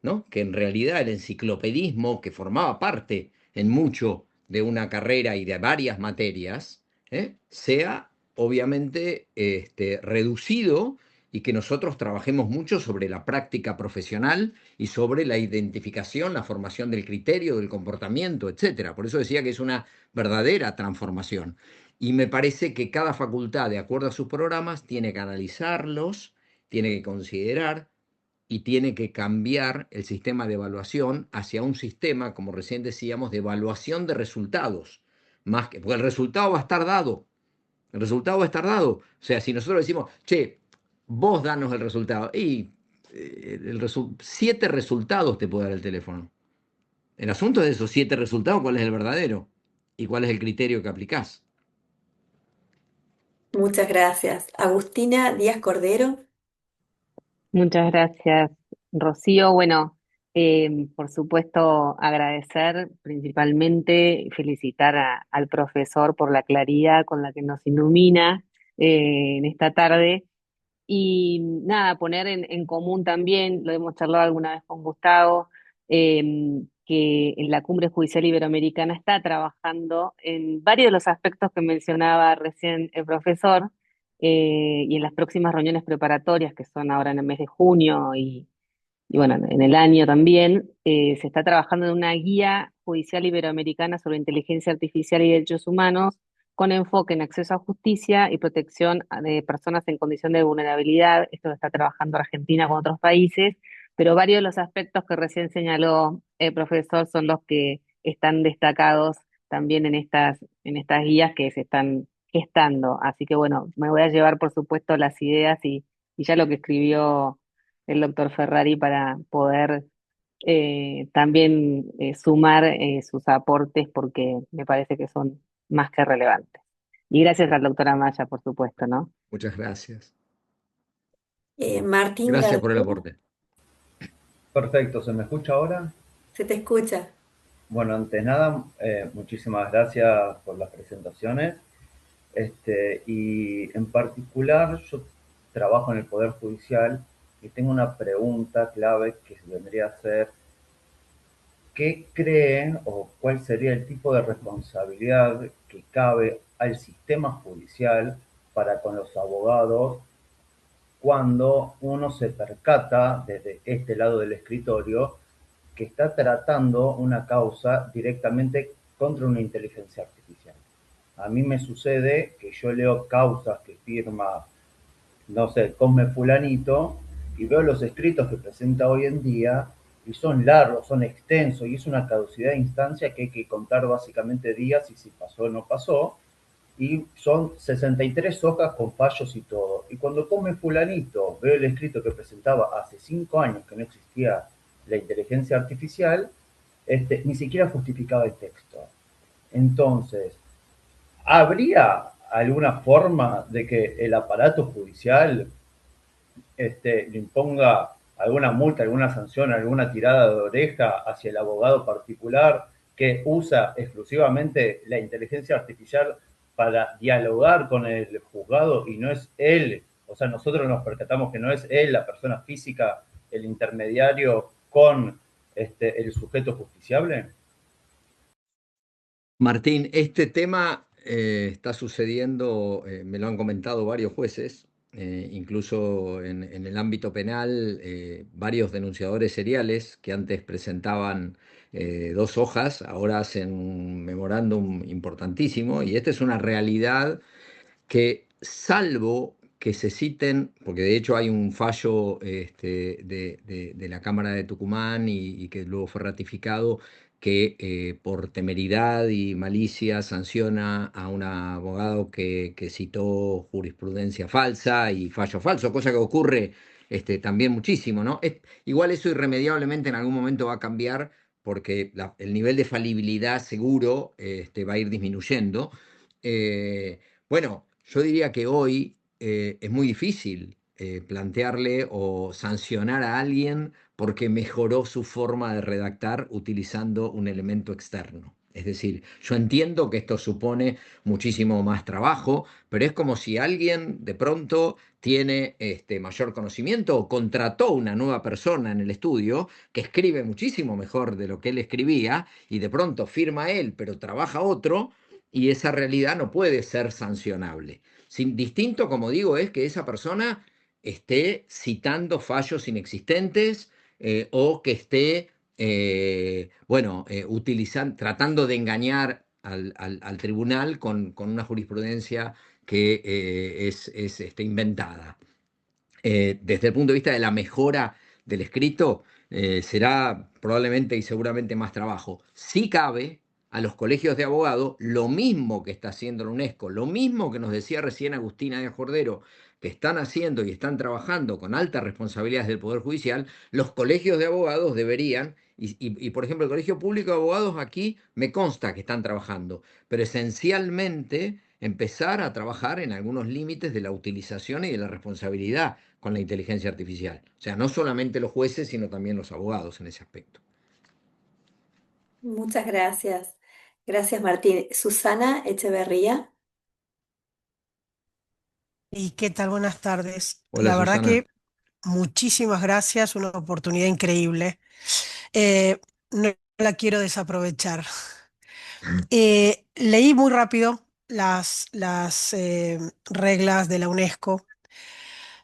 ¿no? Que en realidad el enciclopedismo, que formaba parte en mucho de una carrera y de varias materias, sea obviamente reducido, y que nosotros trabajemos mucho sobre la práctica profesional y sobre la identificación, la formación del criterio, del comportamiento, etcétera. Por eso decía que es una verdadera transformación. Y me parece que cada facultad, de acuerdo a sus programas, tiene que analizarlos, tiene que considerar y tiene que cambiar el sistema de evaluación hacia un sistema, como recién decíamos, de evaluación de resultados. Más que, porque el resultado va a estar dado. El resultado va a estar dado. O sea, si nosotros decimos, che, vos danos el resultado, y 7 resultados te puede dar el teléfono. El asunto es de esos 7 resultados, cuál es el verdadero y cuál es el criterio que aplicás. Muchas gracias. Agustina Díaz Cordero. Muchas gracias, Rocío. Bueno, por supuesto, agradecer principalmente y felicitar al profesor por la claridad con la que nos ilumina en esta tarde. Y nada, poner en común también, lo hemos charlado alguna vez con Gustavo, que en la Cumbre Judicial Iberoamericana está trabajando en varios de los aspectos que mencionaba recién el profesor, y en las próximas reuniones preparatorias, que son ahora en el mes de junio y bueno, en el año también, se está trabajando en una guía judicial iberoamericana sobre inteligencia artificial y derechos humanos, con enfoque en acceso a justicia y protección de personas en condición de vulnerabilidad. Esto lo está trabajando Argentina con otros países, pero varios de los aspectos que recién señaló el profesor son los que están destacados también en estas guías que se están gestando. Así que bueno, me voy a llevar por supuesto las ideas y ya lo que escribió el doctor Ferrari para poder también sumar sus aportes, porque me parece que son más que relevantes. Y gracias al doctor Amaya, por supuesto, ¿no? Muchas gracias. Martín Gracias por el García, aporte. Perfecto, ¿se me escucha ahora? se te escucha. Bueno, antes nada, muchísimas gracias por las presentaciones. Y en particular, yo trabajo en el Poder Judicial y tengo una pregunta clave que vendría a ser, ¿qué creen o cuál sería el tipo de responsabilidad que cabe al sistema judicial para con los abogados cuando uno se percata desde este lado del escritorio que está tratando una causa directamente contra una inteligencia artificial? A mí me sucede que yo leo causas que firma, no sé, Cosme Fulanito, y veo los escritos que presenta hoy en día, y son largos, son extensos, y es una caducidad de instancia que hay que contar básicamente días y si pasó o no pasó, y son 63 hojas con fallos y todo. Y cuando Come Fulanito, veo el escrito que presentaba hace 5 años que no existía la inteligencia artificial, ni siquiera justificaba el texto. Entonces, ¿habría alguna forma de que el aparato judicial le imponga alguna multa, alguna sanción, alguna tirada de oreja hacia el abogado particular que usa exclusivamente la inteligencia artificial para dialogar con el juzgado y no es él? O sea, nosotros nos percatamos que no es él, la persona física, el intermediario con el sujeto justiciable. Martín, este tema está sucediendo, me lo han comentado varios jueces, incluso en el ámbito penal, varios denunciadores seriales que antes presentaban 2 hojas, ahora hacen un memorándum importantísimo, y esta es una realidad que, salvo que se citen, porque de hecho hay un fallo de la Cámara de Tucumán y que luego fue ratificado, que por temeridad y malicia sanciona a un abogado que citó jurisprudencia falsa y fallo falso, cosa que ocurre también muchísimo, ¿no? Igual eso irremediablemente en algún momento va a cambiar, porque el nivel de falibilidad seguro va a ir disminuyendo. Bueno, yo diría que hoy es muy difícil plantearle o sancionar a alguien porque mejoró su forma de redactar utilizando un elemento externo. Es decir, yo entiendo que esto supone muchísimo más trabajo, pero es como si alguien de pronto tiene mayor conocimiento o contrató una nueva persona en el estudio que escribe muchísimo mejor de lo que él escribía, y de pronto firma él, pero trabaja otro, y esa realidad no puede ser sancionable. Distinto, como digo, es que esa persona esté citando fallos inexistentes, o que esté, tratando de engañar al tribunal con una jurisprudencia que es inventada. Desde el punto de vista de la mejora del escrito, será probablemente y seguramente más trabajo. Sí cabe a los colegios de abogados lo mismo que está haciendo la UNESCO, lo mismo que nos decía recién Agustina de Jordero, que están haciendo y están trabajando con altas responsabilidades del Poder Judicial. Los colegios de abogados deberían, por ejemplo, el Colegio Público de Abogados aquí me consta que están trabajando, pero esencialmente empezar a trabajar en algunos límites de la utilización y de la responsabilidad con la inteligencia artificial. O sea, no solamente los jueces, sino también los abogados en ese aspecto. Muchas gracias. Gracias, Martín. Susana Echeverría. ¿Y qué tal? Buenas tardes. Hola, La verdad Susana. que muchísimas gracias, una oportunidad increíble. No la quiero desaprovechar. Leí muy rápido las reglas de la UNESCO, Ujú.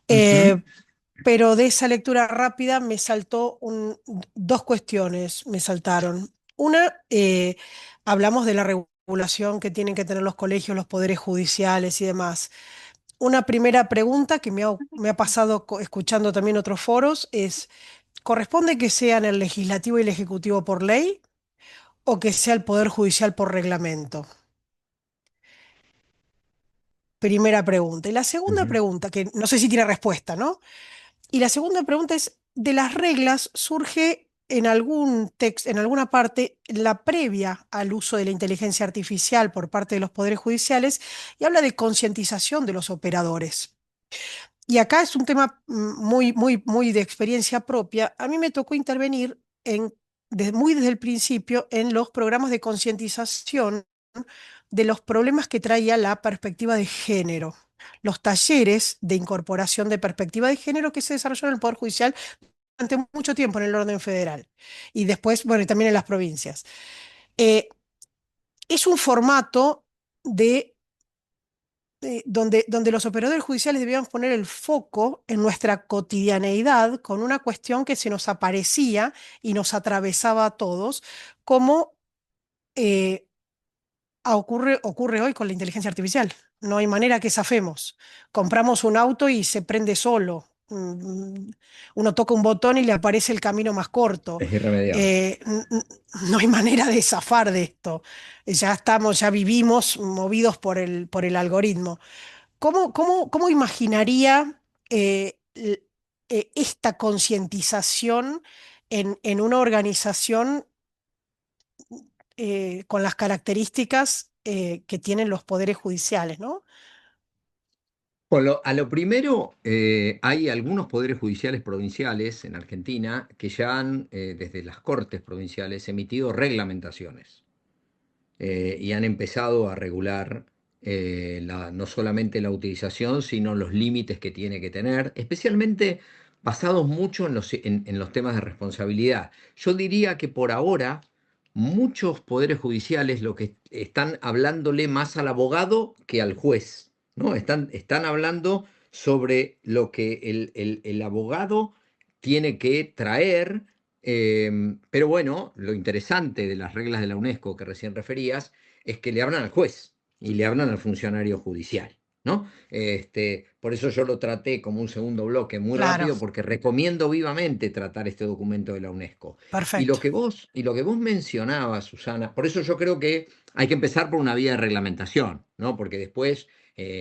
eh, pero de esa lectura rápida me saltó dos cuestiones, me saltaron. Una, hablamos de la regulación que tienen que tener los colegios, los poderes judiciales y demás. Una primera pregunta que me ha pasado escuchando también otros foros es, ¿corresponde que sean el legislativo y el ejecutivo por ley o que sea el poder judicial por reglamento? Primera pregunta. Y la segunda Ujú. pregunta, que no sé si tiene respuesta, ¿no? Y la segunda pregunta es, de las reglas surge en algún texto, en alguna parte, la previa al uso de la inteligencia artificial por parte de los poderes judiciales y habla de concientización de los operadores. Y acá es un tema muy, muy, muy de experiencia propia. A mí me tocó intervenir muy desde el principio en los programas de concientización de los problemas que traía la perspectiva de género, los talleres de incorporación de perspectiva de género que se desarrollaron en el Poder Judicial durante mucho tiempo en el orden federal y después, bueno, y también en las provincias. Eh, es un formato de donde los operadores judiciales debíamos poner el foco en nuestra cotidianeidad con una cuestión que se nos aparecía y nos atravesaba a todos, como eh, ocurre hoy con la inteligencia artificial. No hay manera que zafemos. Compramos un auto y se prende solo. Uno toca un botón y le aparece el camino más corto. Es irremediable. Eh, n- n- no hay manera de zafar de esto. Ya vivimos movidos por el algoritmo. ¿Cómo imaginaría esta concientización en una organización con las características que tienen los poderes judiciales, ¿no? A lo primero, hay algunos poderes judiciales provinciales en Argentina que ya han, desde las cortes provinciales, emitido reglamentaciones y han empezado a regular no solamente la utilización, sino los límites que tiene que tener, especialmente basados mucho en los temas de responsabilidad. Yo diría que por ahora muchos poderes judiciales lo que están hablándole más al abogado que al juez, ¿no? Están hablando sobre lo que el abogado tiene que traer, pero bueno, lo interesante de las reglas de la UNESCO que recién referías es que le hablan al juez y le hablan al funcionario judicial, ¿no? Por eso yo lo traté como un segundo bloque muy Claro, rápido, porque recomiendo vivamente tratar este documento de la UNESCO. Y perfecto. lo que vos mencionabas, Susana, por eso yo creo que hay que empezar por una vía de reglamentación, ¿no? Porque después,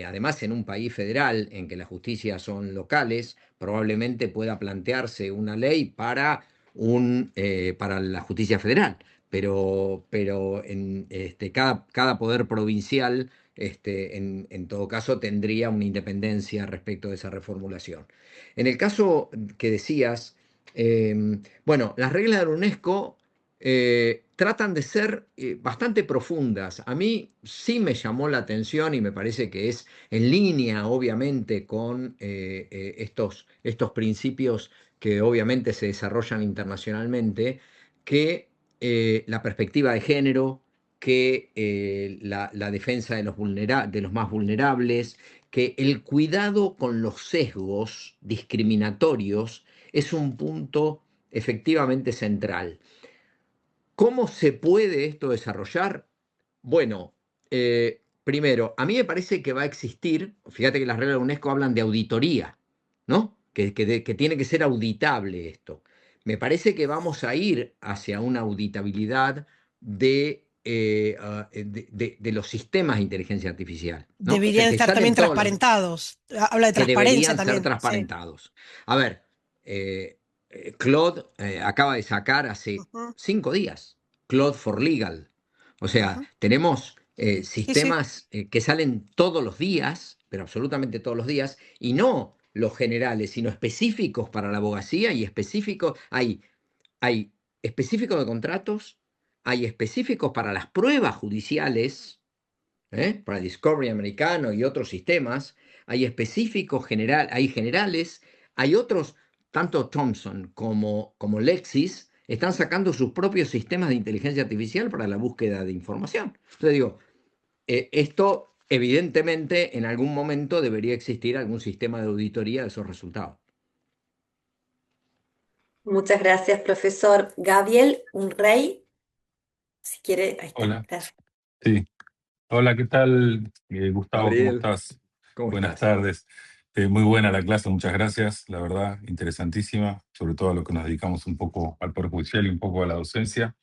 además, en un país federal en que las justicias son locales, probablemente pueda plantearse una ley para la justicia federal, pero cada poder provincial, en todo caso, tendría una independencia respecto de esa reformulación. En el caso que decías, bueno, las reglas de la UNESCO tratan de ser bastante profundas. A mí sí me llamó la atención y me parece que es en línea, obviamente, con estos principios que obviamente se desarrollan internacionalmente, que la perspectiva de género, que la defensa de de los más vulnerables, que el cuidado con los sesgos discriminatorios es un punto efectivamente central. ¿Cómo se puede esto desarrollar? Bueno, primero, a mí me parece que va a existir, fíjate que las reglas de la UNESCO hablan de auditoría, ¿no? Que tiene que ser auditable esto. Me parece que vamos a ir hacia una auditabilidad de los sistemas de inteligencia artificial, ¿no? O sea, Deberían que estar también salen todos los transparentados. Habla de que transparencia deberían ser también, sí. transparentados. A ver, Claude acaba de sacar hace Ujú, 5 días, Claude for Legal. O sea, ujú. tenemos Sí, sí. sistemas que salen todos los días, pero absolutamente todos los días, y no los generales, sino específicos para la abogacía y específicos, hay específicos de contratos, hay específicos para las pruebas judiciales, para Discovery americano y otros sistemas, hay específicos hay generales, hay otros, tanto Thomson como Lexis están sacando sus propios sistemas de inteligencia artificial para la búsqueda de información. Entonces digo, esto evidentemente en algún momento debería existir algún sistema de auditoría de esos resultados. Muchas gracias, profesor. Gabriel, un rey, si quiere, ahí está, Hola, gracias. sí. Hola, ¿qué tal, Gustavo? ¿Cómo Gabriel, estás? ¿cómo Buenas estás? tardes. Muy buena la clase, muchas gracias. La verdad, interesantísima, sobre todo a lo que nos dedicamos un poco al Poder Judicial y un poco a la docencia.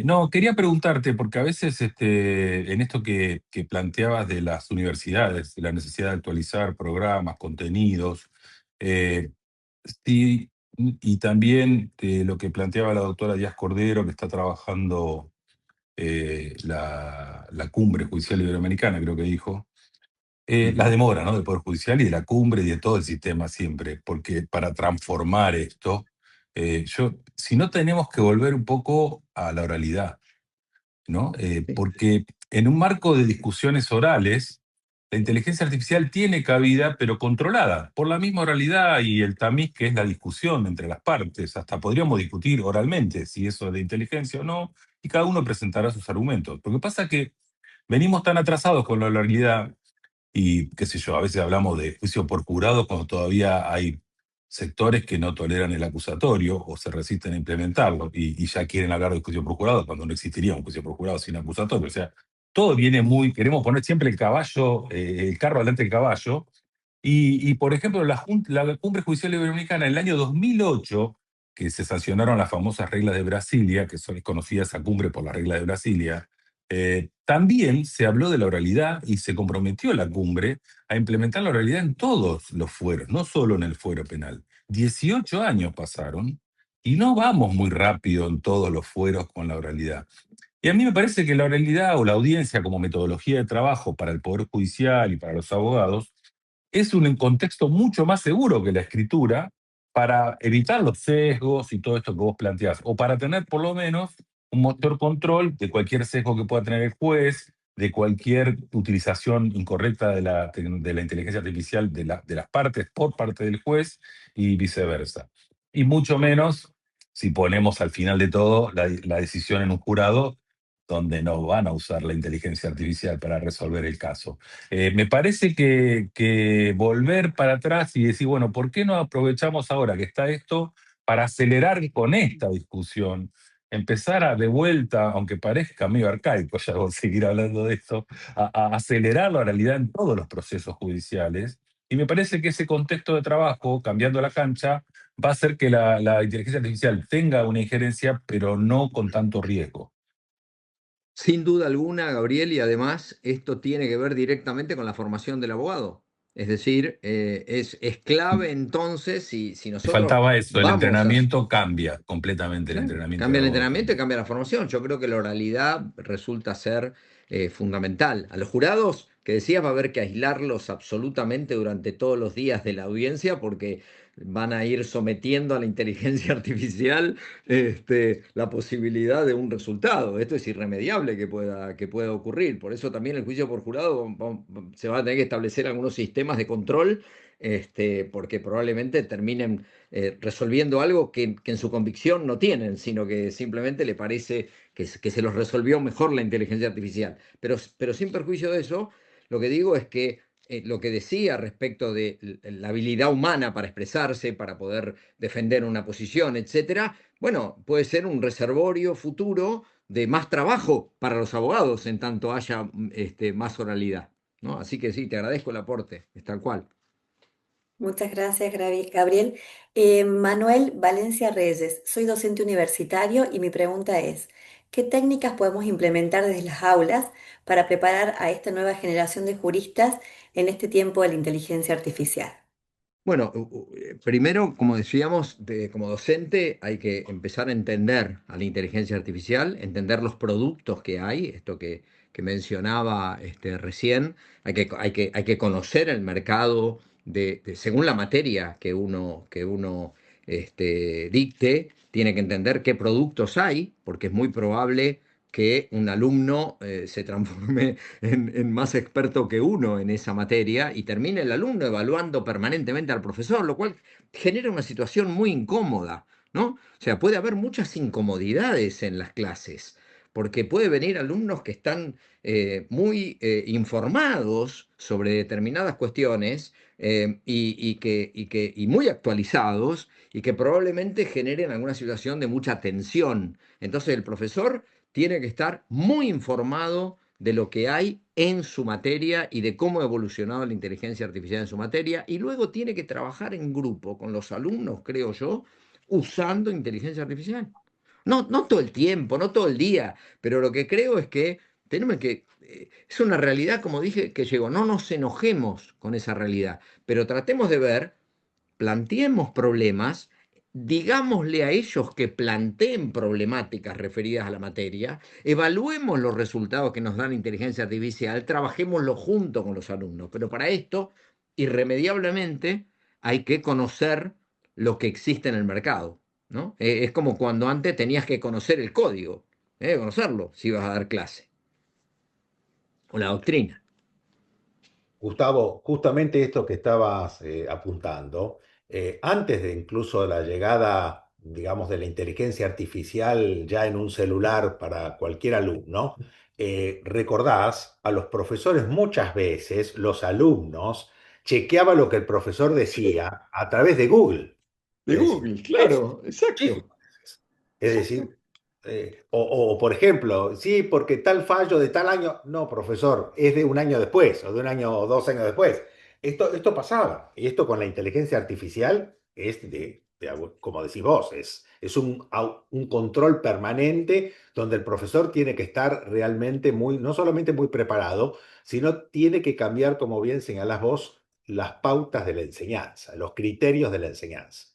No, quería preguntarte, porque a veces en esto que planteabas de las universidades, de la necesidad de actualizar programas, contenidos, eh, sí, y también de lo que planteaba la doctora Díaz Cordero, que está trabajando la cumbre judicial iberoamericana, creo que dijo, la demora, ¿no? Del Poder Judicial y de la cumbre y de todo el sistema siempre, porque para transformar esto, si no tenemos que volver un poco a la oralidad, ¿no? Sí. Porque en un marco de discusiones orales, la inteligencia artificial tiene cabida, pero controlada por la misma oralidad y el tamiz que es la discusión entre las partes. Hasta podríamos discutir oralmente si eso es de inteligencia o no, y cada uno presentará sus argumentos. Lo que pasa es que venimos tan atrasados con la oralidad y, qué sé yo, a veces hablamos de juicio por jurado cuando todavía hay sectores que no toleran el acusatorio o se resisten a implementarlo y ya quieren hablar de juicio por jurado cuando no existiría un juicio por jurado sin acusatorio. O sea, todo viene queremos poner siempre el carro delante del caballo. Por ejemplo, la Cumbre Judicial Iberoamericana en el año 2008, que se sancionaron las famosas reglas de Brasilia, que son conocidas esa cumbre por las reglas de Brasilia, también se habló de la oralidad y se comprometió la cumbre a implementar la oralidad en todos los fueros, no solo en el fuero penal. 18 años pasaron y no vamos muy rápido en todos los fueros con la oralidad. Y a mí me parece que la oralidad o la audiencia como metodología de trabajo para el Poder Judicial y para los abogados es un contexto mucho más seguro que la escritura para evitar los sesgos y todo esto que vos planteás, o para tener por lo menos un mayor control de cualquier sesgo que pueda tener el juez, de cualquier utilización incorrecta de la inteligencia artificial de las partes por parte del juez y viceversa. Y mucho menos si ponemos al final de todo la decisión en un jurado donde no van a usar la inteligencia artificial para resolver el caso. Me parece que volver para atrás y decir, bueno, ¿por qué no aprovechamos ahora que está esto para acelerar con esta discusión? Empezar a de vuelta, aunque parezca medio arcaico ya seguir hablando de esto, a acelerar la realidad en todos los procesos judiciales. Y me parece que ese contexto de trabajo, cambiando la cancha, va a hacer que la inteligencia artificial tenga una injerencia, pero no con tanto riesgo. Sin duda alguna, Gabriel, y además esto tiene que ver directamente con la formación del abogado. Es decir, es clave entonces si Me nosotros faltaba eso, el vamos a... entrenamiento cambia completamente el Claro, entrenamiento cambia del el abogado. entrenamiento y cambia la formación. Yo creo que la oralidad resulta ser fundamental. A los jurados que decías va a haber que aislarlos absolutamente durante todos los días de la audiencia porque van a ir sometiendo a la inteligencia artificial la posibilidad de un resultado. Esto es irremediable que pueda ocurrir. Por eso también el juicio por jurado se va a tener que establecer algunos sistemas de control porque probablemente terminen resolviendo algo que en su convicción no tienen, sino que simplemente le parece que se los resolvió mejor la inteligencia artificial. Pero sin perjuicio de eso, lo que digo es que lo que decía respecto de la habilidad humana para expresarse, para poder defender una posición, etcétera, bueno, puede ser un reservorio futuro de más trabajo para los abogados en tanto haya más oralidad, ¿no? Así que sí, te agradezco el aporte, es tal cual. Muchas gracias, Gabriel. Manuel Valencia Reyes, soy docente universitario y mi pregunta es, ¿qué técnicas podemos implementar desde las aulas para preparar a esta nueva generación de juristas en este tiempo de la inteligencia artificial? Bueno, primero, como decíamos, como docente hay que empezar a entender a la inteligencia artificial, entender los productos que hay, esto que mencionaba recién, hay que conocer el mercado según la materia que uno dicte, tiene que entender qué productos hay, porque es muy probable que un alumno se transforme en más experto que uno en esa materia y termina el alumno evaluando permanentemente al profesor, lo cual genera una situación muy incómoda, ¿no? O sea, puede haber muchas incomodidades en las clases, porque puede venir alumnos que están muy informados sobre determinadas cuestiones y muy actualizados y que probablemente generen alguna situación de mucha tensión. Entonces el profesor tiene que estar muy informado de lo que hay en su materia y de cómo ha evolucionado la inteligencia artificial en su materia, y luego tiene que trabajar en grupo con los alumnos, creo yo, usando inteligencia artificial. No todo el tiempo, no todo el día, pero lo que creo es que tenemos que, es una realidad, como dije, que llegó, no nos enojemos con esa realidad, pero tratemos de ver, planteemos problemas, digámosle a ellos que planteen problemáticas referidas a la materia, evaluemos los resultados que nos da la inteligencia artificial, trabajémoslo junto con los alumnos. Pero para esto, irremediablemente, hay que conocer lo que existe en el mercado, ¿no? Es como cuando antes tenías que conocer el código, conocerlo si ibas a dar clase, o la doctrina. Gustavo, justamente esto que estabas apuntando, antes de incluso la llegada, digamos, de la inteligencia artificial ya en un celular para cualquier alumno, recordás, a los profesores muchas veces, los alumnos, chequeaban lo que el profesor decía a través de Google. De Es decir, Google, claro, exacto. muchísimas veces. Es decir, por ejemplo, sí, porque tal fallo de tal año, no, profesor, es de un año después, o de un año o 2 años después. Esto pasaba, y esto con la inteligencia artificial es como decís vos, es un control permanente donde el profesor tiene que estar realmente no solamente muy preparado, sino tiene que cambiar, como bien señalás vos, las pautas de la enseñanza, los criterios de la enseñanza.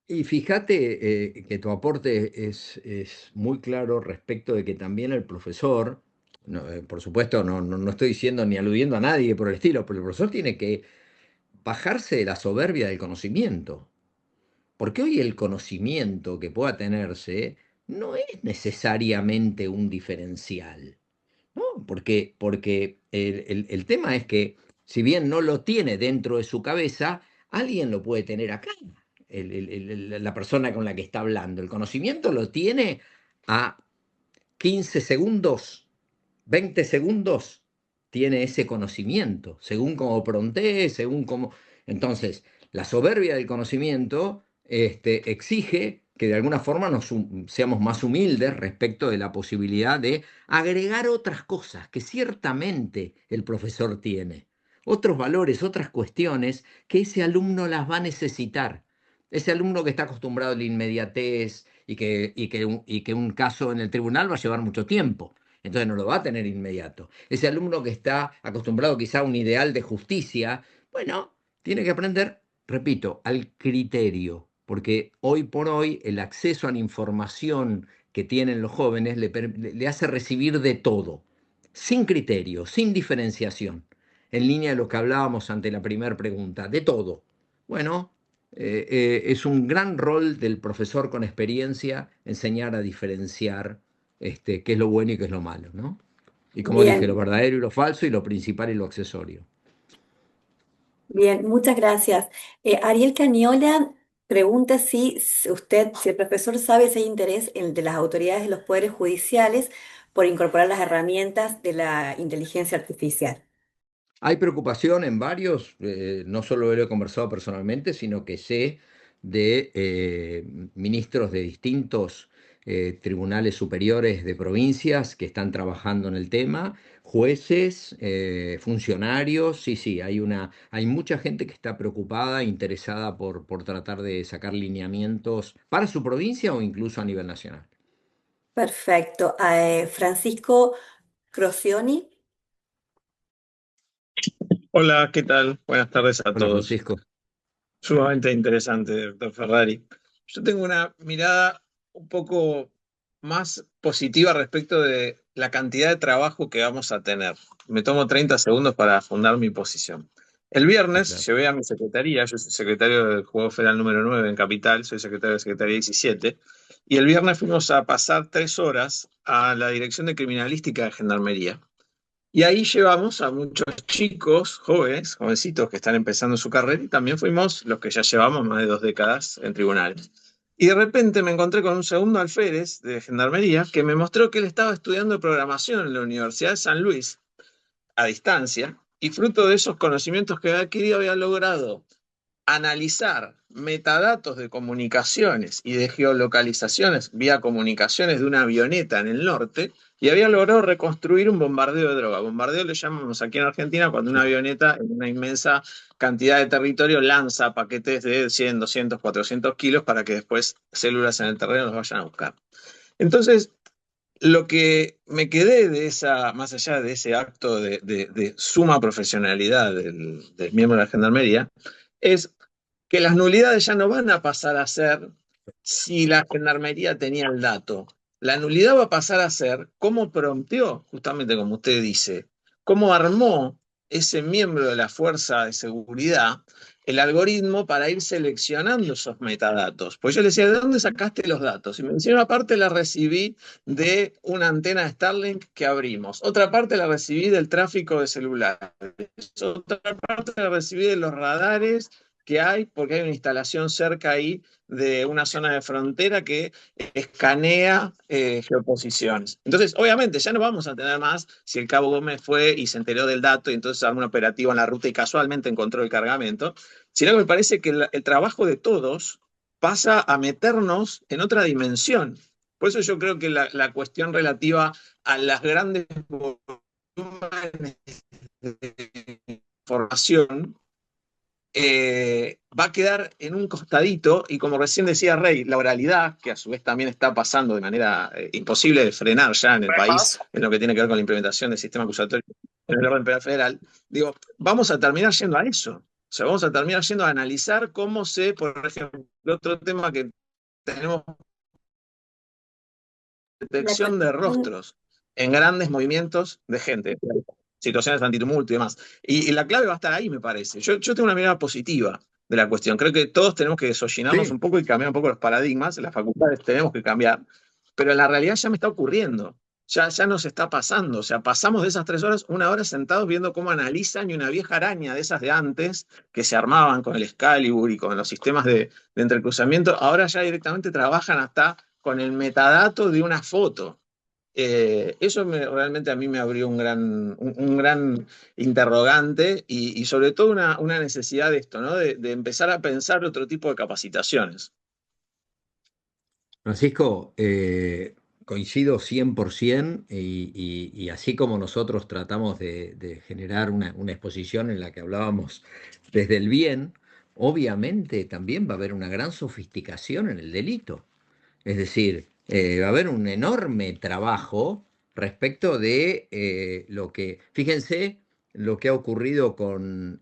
Y fíjate que tu aporte es muy claro respecto de que también el profesor, por supuesto no estoy diciendo ni aludiendo a nadie por el estilo, pero el profesor tiene que bajarse de la soberbia del conocimiento. Porque hoy el conocimiento que pueda tenerse no es necesariamente un diferencial, ¿no? Porque el tema es que, si bien no lo tiene dentro de su cabeza, alguien lo puede tener acá. La persona con la que está hablando. El conocimiento lo tiene a 15 segundos, 20 segundos, tiene ese conocimiento, según cómo prontee, según cómo. Entonces, la soberbia del conocimiento exige que de alguna forma seamos más humildes respecto de la posibilidad de agregar otras cosas que ciertamente el profesor tiene, otros valores, otras cuestiones que ese alumno las va a necesitar. Ese alumno que está acostumbrado a la inmediatez y que un caso en el tribunal va a llevar mucho tiempo. Entonces no lo va a tener inmediato. Ese alumno que está acostumbrado quizá a un ideal de justicia, bueno, tiene que aprender, repito, al criterio, porque hoy por hoy el acceso a la información que tienen los jóvenes le hace recibir de todo, sin criterio, sin diferenciación, en línea de lo que hablábamos ante la primera pregunta, de todo. Bueno, es un gran rol del profesor con experiencia enseñar a diferenciar qué es lo bueno y qué es lo malo, ¿no? Y como dije, lo Bien, verdadero y lo falso, y lo principal y lo accesorio. bien, muchas gracias. Ariel Cañola pregunta si el profesor sabe si hay interés de las autoridades de los poderes judiciales por incorporar las herramientas de la inteligencia artificial. Hay preocupación en varios, no solo lo he conversado personalmente, sino que sé de ministros de distintos tribunales superiores de provincias que están trabajando en el tema, jueces, funcionarios, sí, hay mucha gente que está preocupada, interesada por tratar de sacar lineamientos para su provincia o incluso a nivel nacional. Perfecto. Francisco Crocioni. Hola, ¿qué tal? Buenas tardes a Hola, todos. Francisco. Sumamente interesante, doctor Ferrari. Yo tengo una mirada un poco más positiva respecto de la cantidad de trabajo que vamos a tener. Me tomo 30 segundos para fundar mi posición. El Sí, viernes claro. llevé a mi secretaría, yo soy secretario del Juego Federal número 9 en Capital, soy secretario de Secretaría 17, y el viernes fuimos a pasar 3 horas a la Dirección de Criminalística de Gendarmería. Y ahí llevamos a muchos chicos, jóvenes, jovencitos que están empezando su carrera, y también fuimos los que ya llevamos más de 2 décadas en tribunales. Y de repente me encontré con un segundo alférez de Gendarmería que me mostró que él estaba estudiando programación en la Universidad de San Luis, a distancia, y fruto de esos conocimientos que había adquirido había logrado analizar metadatos de comunicaciones y de geolocalizaciones vía comunicaciones de una avioneta en el norte y había logrado reconstruir un bombardeo de droga. Bombardeo le llamamos aquí en Argentina cuando una avioneta en una inmensa cantidad de territorio lanza paquetes de 100, 200, 400 kilos para que después células en el terreno los vayan a buscar. Entonces, lo que me quedé de más allá de ese acto de suma profesionalidad del miembro de la Gendarmería, es que las nulidades ya no van a pasar a ser si la Gendarmería tenía el dato. La nulidad va a pasar a ser cómo prompteó, justamente como usted dice, cómo armó ese miembro de la fuerza de seguridad el algoritmo para ir seleccionando esos metadatos. Pues yo le decía, ¿de dónde sacaste los datos? Y me decía, una parte la recibí de una antena de Starlink que abrimos, otra parte la recibí del tráfico de celulares, otra parte la recibí de los radares que hay, porque hay una instalación cerca ahí de una zona de frontera que escanea geoposiciones. Entonces, obviamente, ya no vamos a tener más si el Cabo Gómez fue y se enteró del dato y entonces armó un operativo en la ruta y casualmente encontró el cargamento, sino que me parece que el trabajo de todos pasa a meternos en otra dimensión. Por eso yo creo que la cuestión relativa a las grandes volúmenes de información va a quedar en un costadito y como recién decía Rey, la oralidad, que a su vez también está pasando de manera imposible de frenar ya en el país, en lo que tiene que ver con la implementación del sistema acusatorio en el orden penal federal, digo, vamos a terminar yendo a eso. O sea, vamos a terminar yendo a analizar cómo por ejemplo, El otro tema que tenemos La detección de cuestión, rostros en grandes movimientos de gente, situaciones de antitumulto y demás. Y la clave va a estar ahí, me parece. Yo tengo una mirada positiva de la cuestión. Creo que todos tenemos que desollinarnos Sí, un poco y cambiar un poco los paradigmas. Las facultades tenemos que cambiar, pero en la realidad ya me está ocurriendo. Ya nos está pasando. O sea, pasamos de esas 3 horas, 1 hora sentados viendo cómo analizan y una vieja araña de esas de antes, que se armaban con el Excalibur y con los sistemas de entrecruzamiento, ahora ya directamente trabajan hasta con el metadato de una foto. Eso realmente a mí me abrió un gran interrogante y sobre todo una necesidad de esto, ¿no? De empezar a pensar otro tipo de capacitaciones. Francisco, coincido 100% y así como nosotros tratamos de generar una exposición en la que hablábamos desde el bien, obviamente también va a haber una gran sofisticación en el delito. Es decir, va a haber un enorme trabajo respecto de lo que, fíjense lo que ha ocurrido con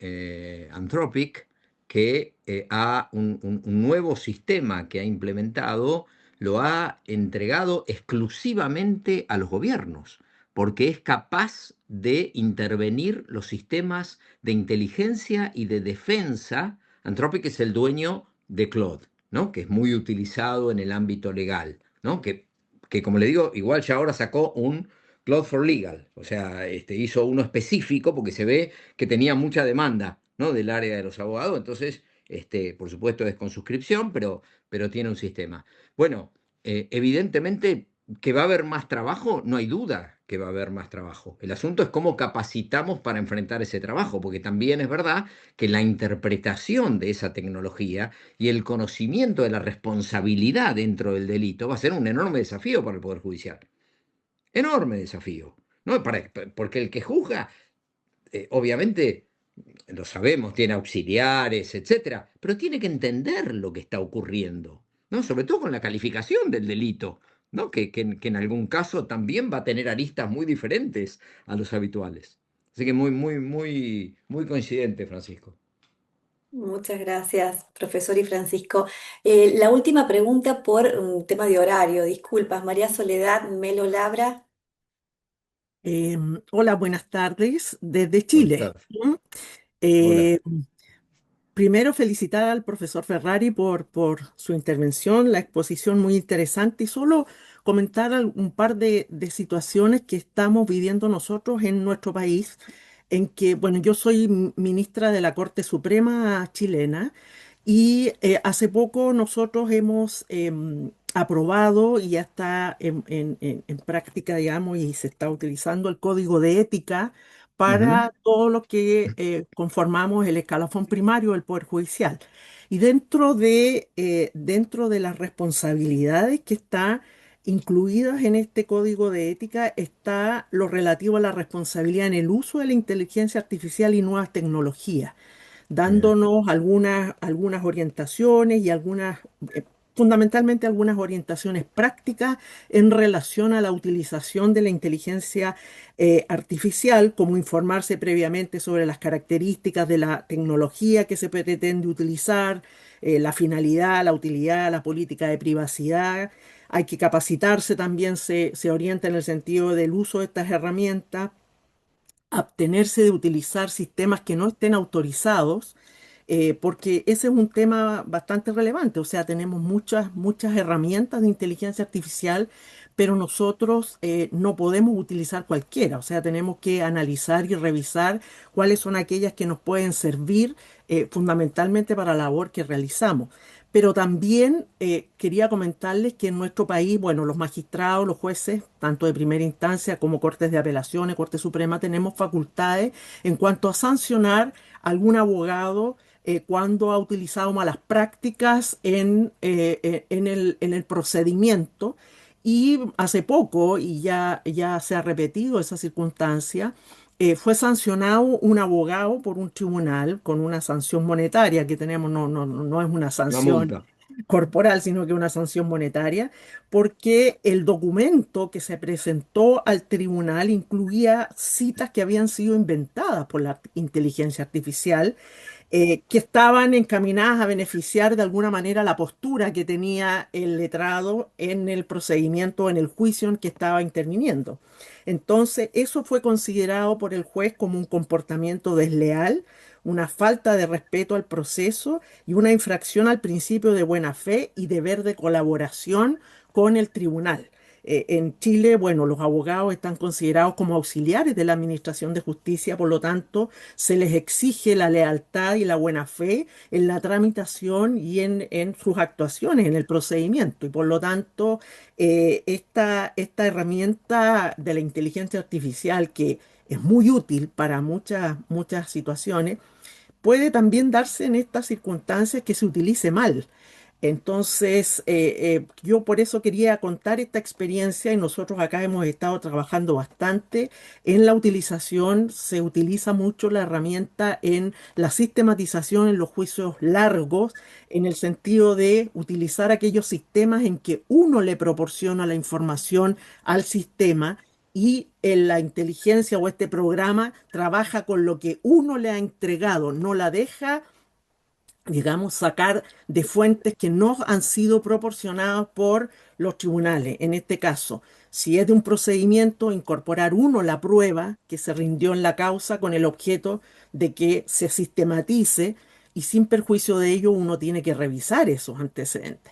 Anthropic, que ha un nuevo sistema que ha implementado, lo ha entregado exclusivamente a los gobiernos, porque es capaz de intervenir los sistemas de inteligencia y de defensa. Anthropic es el dueño de Claude, ¿no? Que es muy utilizado en el ámbito legal, ¿no? Que como le digo, igual ya ahora sacó un Cloud for Legal, o sea, hizo uno específico porque se ve que tenía mucha demanda, ¿no? Del área de los abogados, entonces, por supuesto es con suscripción, pero tiene un sistema. Bueno, evidentemente que va a haber más trabajo, no hay duda que va a haber más trabajo. El asunto es cómo capacitamos para enfrentar ese trabajo, porque también es verdad que la interpretación de esa tecnología y el conocimiento de la responsabilidad dentro del delito va a ser un enorme desafío para el Poder Judicial. Enorme desafío, ¿no? Porque el que juzga, obviamente, lo sabemos, tiene auxiliares, etcétera, pero tiene que entender lo que está ocurriendo, ¿no? Sobre todo con la calificación del delito, ¿no? Que en algún caso también va a tener aristas muy diferentes a los habituales. Así que muy coincidente, Francisco. muchas gracias, profesor y Francisco. La última pregunta por un tema de horario, disculpas, María Soledad Melo Labra. Hola, buenas tardes desde Buenas Chile. tardes. ¿M? Hola. Eh, Primero felicitar al profesor Ferrari por su intervención, la exposición muy interesante y solo comentar un par de situaciones que estamos viviendo nosotros en nuestro país, en que, bueno, yo soy ministra de la Corte Suprema chilena y hace poco nosotros hemos aprobado y ya está en práctica, digamos, y se está utilizando el Código de Ética Ujú. para todo lo que conformamos el escalafón primario del Poder Judicial. Y dentro de las responsabilidades que está incluidas en este código de ética está lo relativo a la responsabilidad en el uso de la inteligencia artificial y nuevas tecnologías, Bien. dándonos algunas orientaciones y fundamentalmente algunas orientaciones prácticas en relación a la utilización de la inteligencia artificial, como informarse previamente sobre las características de la tecnología que se pretende utilizar, la finalidad, la utilidad, la política de privacidad. Hay que capacitarse también, se orienta en el sentido del uso de estas herramientas, abstenerse de utilizar sistemas que no estén autorizados, porque ese es un tema bastante relevante. O sea, tenemos muchas herramientas de inteligencia artificial, pero nosotros no podemos utilizar cualquiera. O sea, tenemos que analizar y revisar cuáles son aquellas que nos pueden servir fundamentalmente para la labor que realizamos. Pero también quería comentarles que en nuestro país, bueno, los magistrados, los jueces, tanto de primera instancia como Cortes de Apelaciones, Corte Suprema, tenemos facultades en cuanto a sancionar a algún abogado cuando ha utilizado malas prácticas en el procedimiento. Y hace poco, y ya se ha repetido esa circunstancia, fue sancionado un abogado por un tribunal con una sanción monetaria que tenemos, no es una Una sanción multa. corporal, sino que una sanción monetaria, porque el documento que se presentó al tribunal incluía citas que habían sido inventadas por la inteligencia artificial que estaban encaminadas a beneficiar de alguna manera la postura que tenía el letrado en el procedimiento, en el juicio en que estaba interviniendo. Entonces, eso fue considerado por el juez como un comportamiento desleal, una falta de respeto al proceso y una infracción al principio de buena fe y deber de colaboración con el tribunal. En Chile, bueno, los abogados están considerados como auxiliares de la Administración de Justicia, por lo tanto, se les exige la lealtad y la buena fe en la tramitación y en sus actuaciones, en el procedimiento. Y por lo tanto, esta herramienta de la inteligencia artificial, que es muy útil para muchas situaciones, puede también darse en estas circunstancias que se utilice mal. Entonces, yo por eso quería contar esta experiencia y nosotros acá hemos estado trabajando bastante en la utilización. Se utiliza mucho la herramienta en la sistematización en los juicios largos, en el sentido de utilizar aquellos sistemas en que uno le proporciona la información al sistema y en la inteligencia o este programa trabaja con lo que uno le ha entregado, no la deja, digamos, sacar de fuentes que no han sido proporcionadas por los tribunales. En este caso, si es de un procedimiento, incorporar uno la prueba que se rindió en la causa con el objeto de que se sistematice y sin perjuicio de ello uno tiene que revisar esos antecedentes.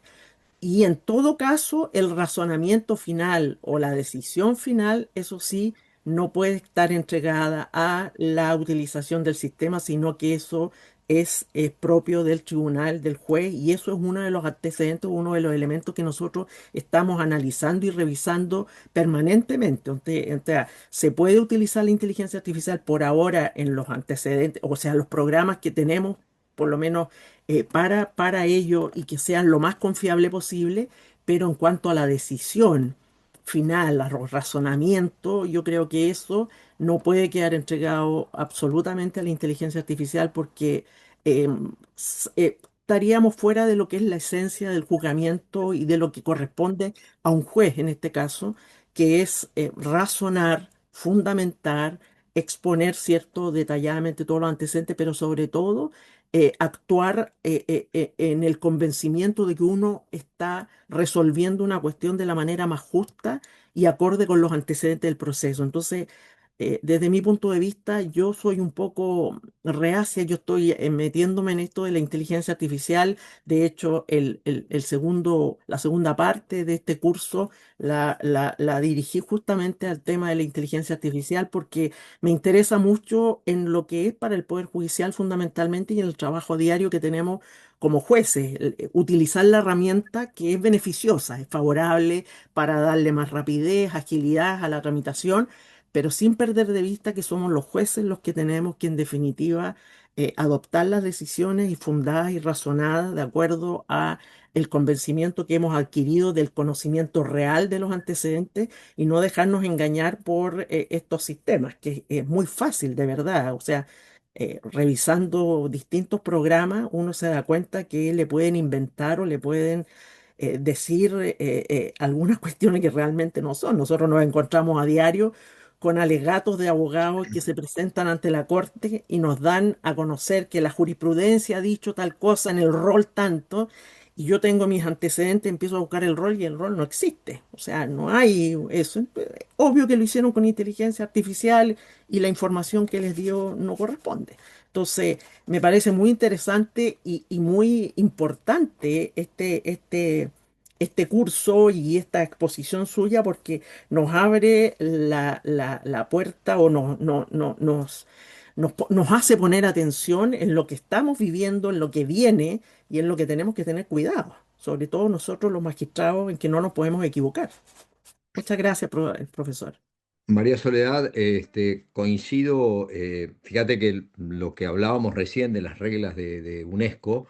Y en todo caso, el razonamiento final o la decisión final, eso sí, no puede estar entregada a la utilización del sistema, sino que eso es propio del tribunal, del juez, y eso es uno de los antecedentes, uno de los elementos que nosotros estamos analizando y revisando permanentemente. O sea, se puede utilizar la inteligencia artificial por ahora en los antecedentes, o sea, los programas que tenemos, por lo menos para ello y que sean lo más confiable posible, pero en cuanto a la decisión final, al razonamiento, yo creo que eso no puede quedar entregado absolutamente a la inteligencia artificial porque estaríamos fuera de lo que es la esencia del juzgamiento y de lo que corresponde a un juez en este caso, que es razonar, fundamentar, exponer cierto detalladamente todos los antecedentes, pero sobre todo actuar en el convencimiento de que uno está resolviendo una cuestión de la manera más justa y acorde con los antecedentes del proceso. Entonces, desde mi punto de vista, yo soy un poco reacia, yo estoy metiéndome en esto de la inteligencia artificial. De hecho, la segunda parte de este curso la dirigí justamente al tema de la inteligencia artificial porque me interesa mucho en lo que es para el Poder Judicial fundamentalmente y en el trabajo diario que tenemos como jueces, utilizar la herramienta que es beneficiosa, es favorable para darle más rapidez, agilidad a la tramitación, pero sin perder de vista que somos los jueces los que tenemos que en definitiva adoptar las decisiones y fundadas y razonadas de acuerdo a el convencimiento que hemos adquirido del conocimiento real de los antecedentes y no dejarnos engañar por estos sistemas, que es muy fácil de verdad. O sea, revisando distintos programas, uno se da cuenta que le pueden inventar o le pueden decir algunas cuestiones que realmente no son. Nosotros nos encontramos a diario con alegatos de abogados que se presentan ante la corte y nos dan a conocer que la jurisprudencia ha dicho tal cosa en el rol tanto, y yo tengo mis antecedentes, empiezo a buscar el rol y el rol no existe. O sea, no hay eso. Obvio que lo hicieron con inteligencia artificial y la información que les dio no corresponde. Entonces, me parece muy interesante y muy importante este curso y esta exposición suya porque nos abre la puerta o nos hace poner atención en lo que estamos viviendo, en lo que viene y en lo que tenemos que tener cuidado, sobre todo nosotros los magistrados, en que no nos podemos equivocar. Muchas gracias, profesor. María Soledad, coincido, fíjate que lo que hablábamos recién de las reglas de UNESCO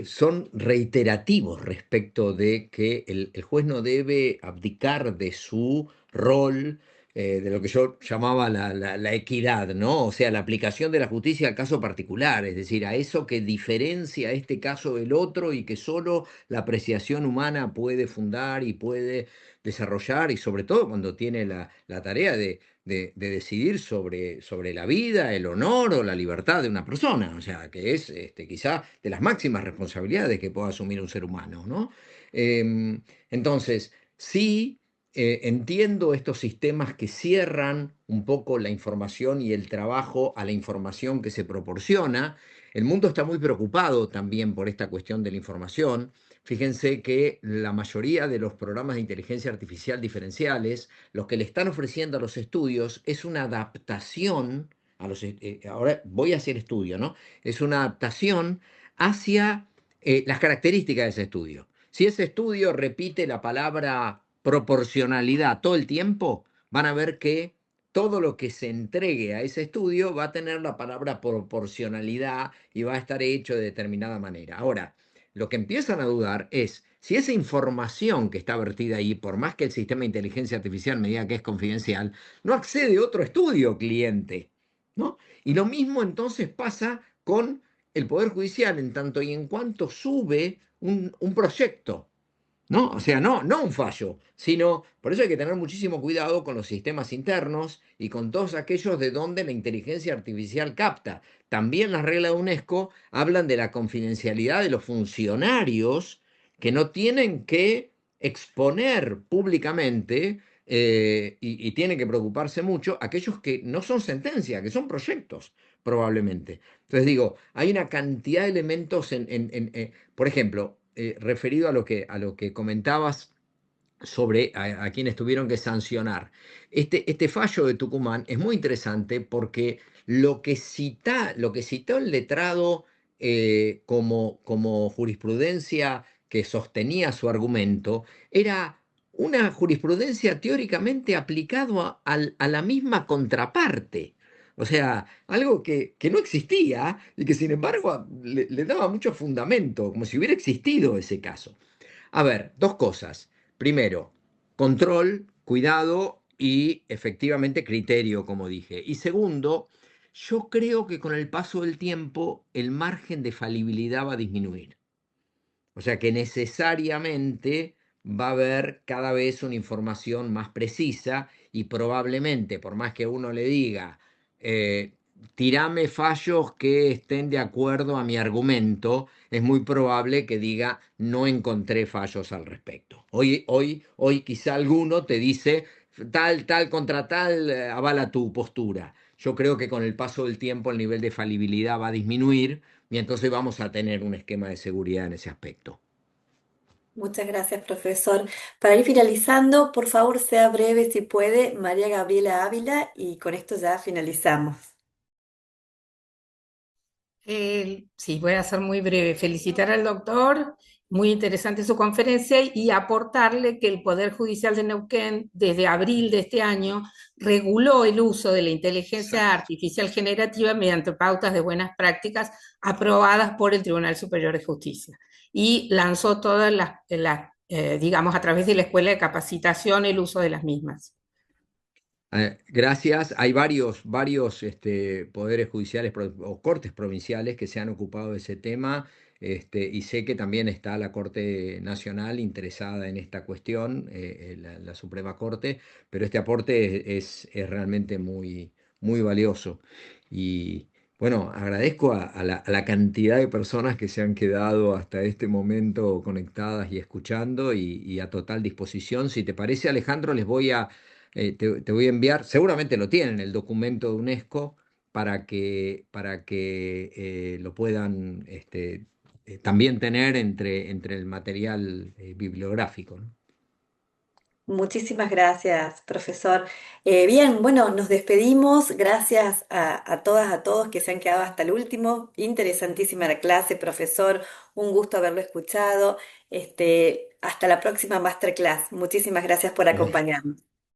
son reiterativos respecto de que el juez no debe abdicar de su rol de lo que yo llamaba la equidad, ¿no? O sea, la aplicación de la justicia al caso particular, es decir, a eso que diferencia este caso del otro y que solo la apreciación humana puede fundar y puede desarrollar, y sobre todo cuando tiene la tarea de decidir sobre la vida, el honor o la libertad de una persona, o sea, que es quizá de las máximas responsabilidades que pueda asumir un ser humano, ¿no? Entonces, sí, entiendo estos sistemas que cierran un poco la información y el trabajo a la información que se proporciona. El mundo está muy preocupado también por esta cuestión de la información. Fíjense que la mayoría de los programas de inteligencia artificial diferenciales, los que le están ofreciendo a los estudios es una adaptación a ahora voy a hacer estudio, ¿no? Es una adaptación hacia las características de ese estudio. Si ese estudio repite la palabra proporcionalidad todo el tiempo, van a ver que todo lo que se entregue a ese estudio va a tener la palabra proporcionalidad y va a estar hecho de determinada manera. Ahora, lo que empiezan a dudar es si esa información que está vertida ahí, por más que el sistema de inteligencia artificial me diga que es confidencial, no accede a otro estudio cliente, ¿no? Y lo mismo entonces pasa con el Poder Judicial en tanto y en cuanto sube un proyecto, ¿no? O sea, no un fallo, sino, por eso hay que tener muchísimo cuidado con los sistemas internos y con todos aquellos de donde la inteligencia artificial capta. También las reglas de UNESCO hablan de la confidencialidad de los funcionarios que no tienen que exponer públicamente y tienen que preocuparse mucho aquellos que no son sentencia, que son proyectos, probablemente. Entonces digo, hay una cantidad de elementos por ejemplo, referido a lo que comentabas sobre a quienes tuvieron que sancionar. Este fallo de Tucumán es muy interesante porque lo que citó el letrado como jurisprudencia que sostenía su argumento era una jurisprudencia teóricamente aplicado a la misma contraparte. O sea, algo que no existía y que sin embargo le daba mucho fundamento, como si hubiera existido ese caso. A ver, dos cosas. Primero, control, cuidado y efectivamente criterio, como dije. Y segundo, yo creo que con el paso del tiempo el margen de falibilidad va a disminuir. O sea que necesariamente va a haber cada vez una información más precisa y probablemente, por más que uno le diga, tirame fallos que estén de acuerdo a mi argumento, es muy probable que diga, no encontré fallos al respecto. Hoy quizá alguno te dice, tal contra tal, avala tu postura. Yo creo que con el paso del tiempo el nivel de falibilidad va a disminuir y entonces vamos a tener un esquema de seguridad en ese aspecto. Muchas gracias, profesor. Para ir finalizando, por favor, sea breve si puede, María Gabriela Ávila, y con esto ya finalizamos. Sí, voy a ser muy breve. Felicitar al doctor, muy interesante su conferencia y aportarle que el Poder Judicial de Neuquén, desde abril de este año, reguló el uso de la inteligencia artificial generativa mediante pautas de buenas prácticas aprobadas por el Tribunal Superior de Justicia. Y lanzó todas digamos, a través de la Escuela de Capacitación, el uso de las mismas. Gracias. Hay varios poderes judiciales o cortes provinciales que se han ocupado de ese tema y sé que también está la Corte Nacional interesada en esta cuestión, la Suprema Corte, pero este aporte es realmente muy, muy valioso. Y bueno, agradezco a la cantidad de personas que se han quedado hasta este momento conectadas y escuchando y a total disposición. Si te parece, Alejandro, te voy a enviar, seguramente lo tienen, el documento de UNESCO para que lo puedan también tener entre el material bibliográfico, ¿no? Muchísimas gracias, profesor. Bien, bueno, nos despedimos. Gracias a todas, a todos que se han quedado hasta el último. Interesantísima la clase, profesor. Un gusto haberlo escuchado. Hasta la próxima masterclass. Muchísimas gracias por Gra- acompañarnos.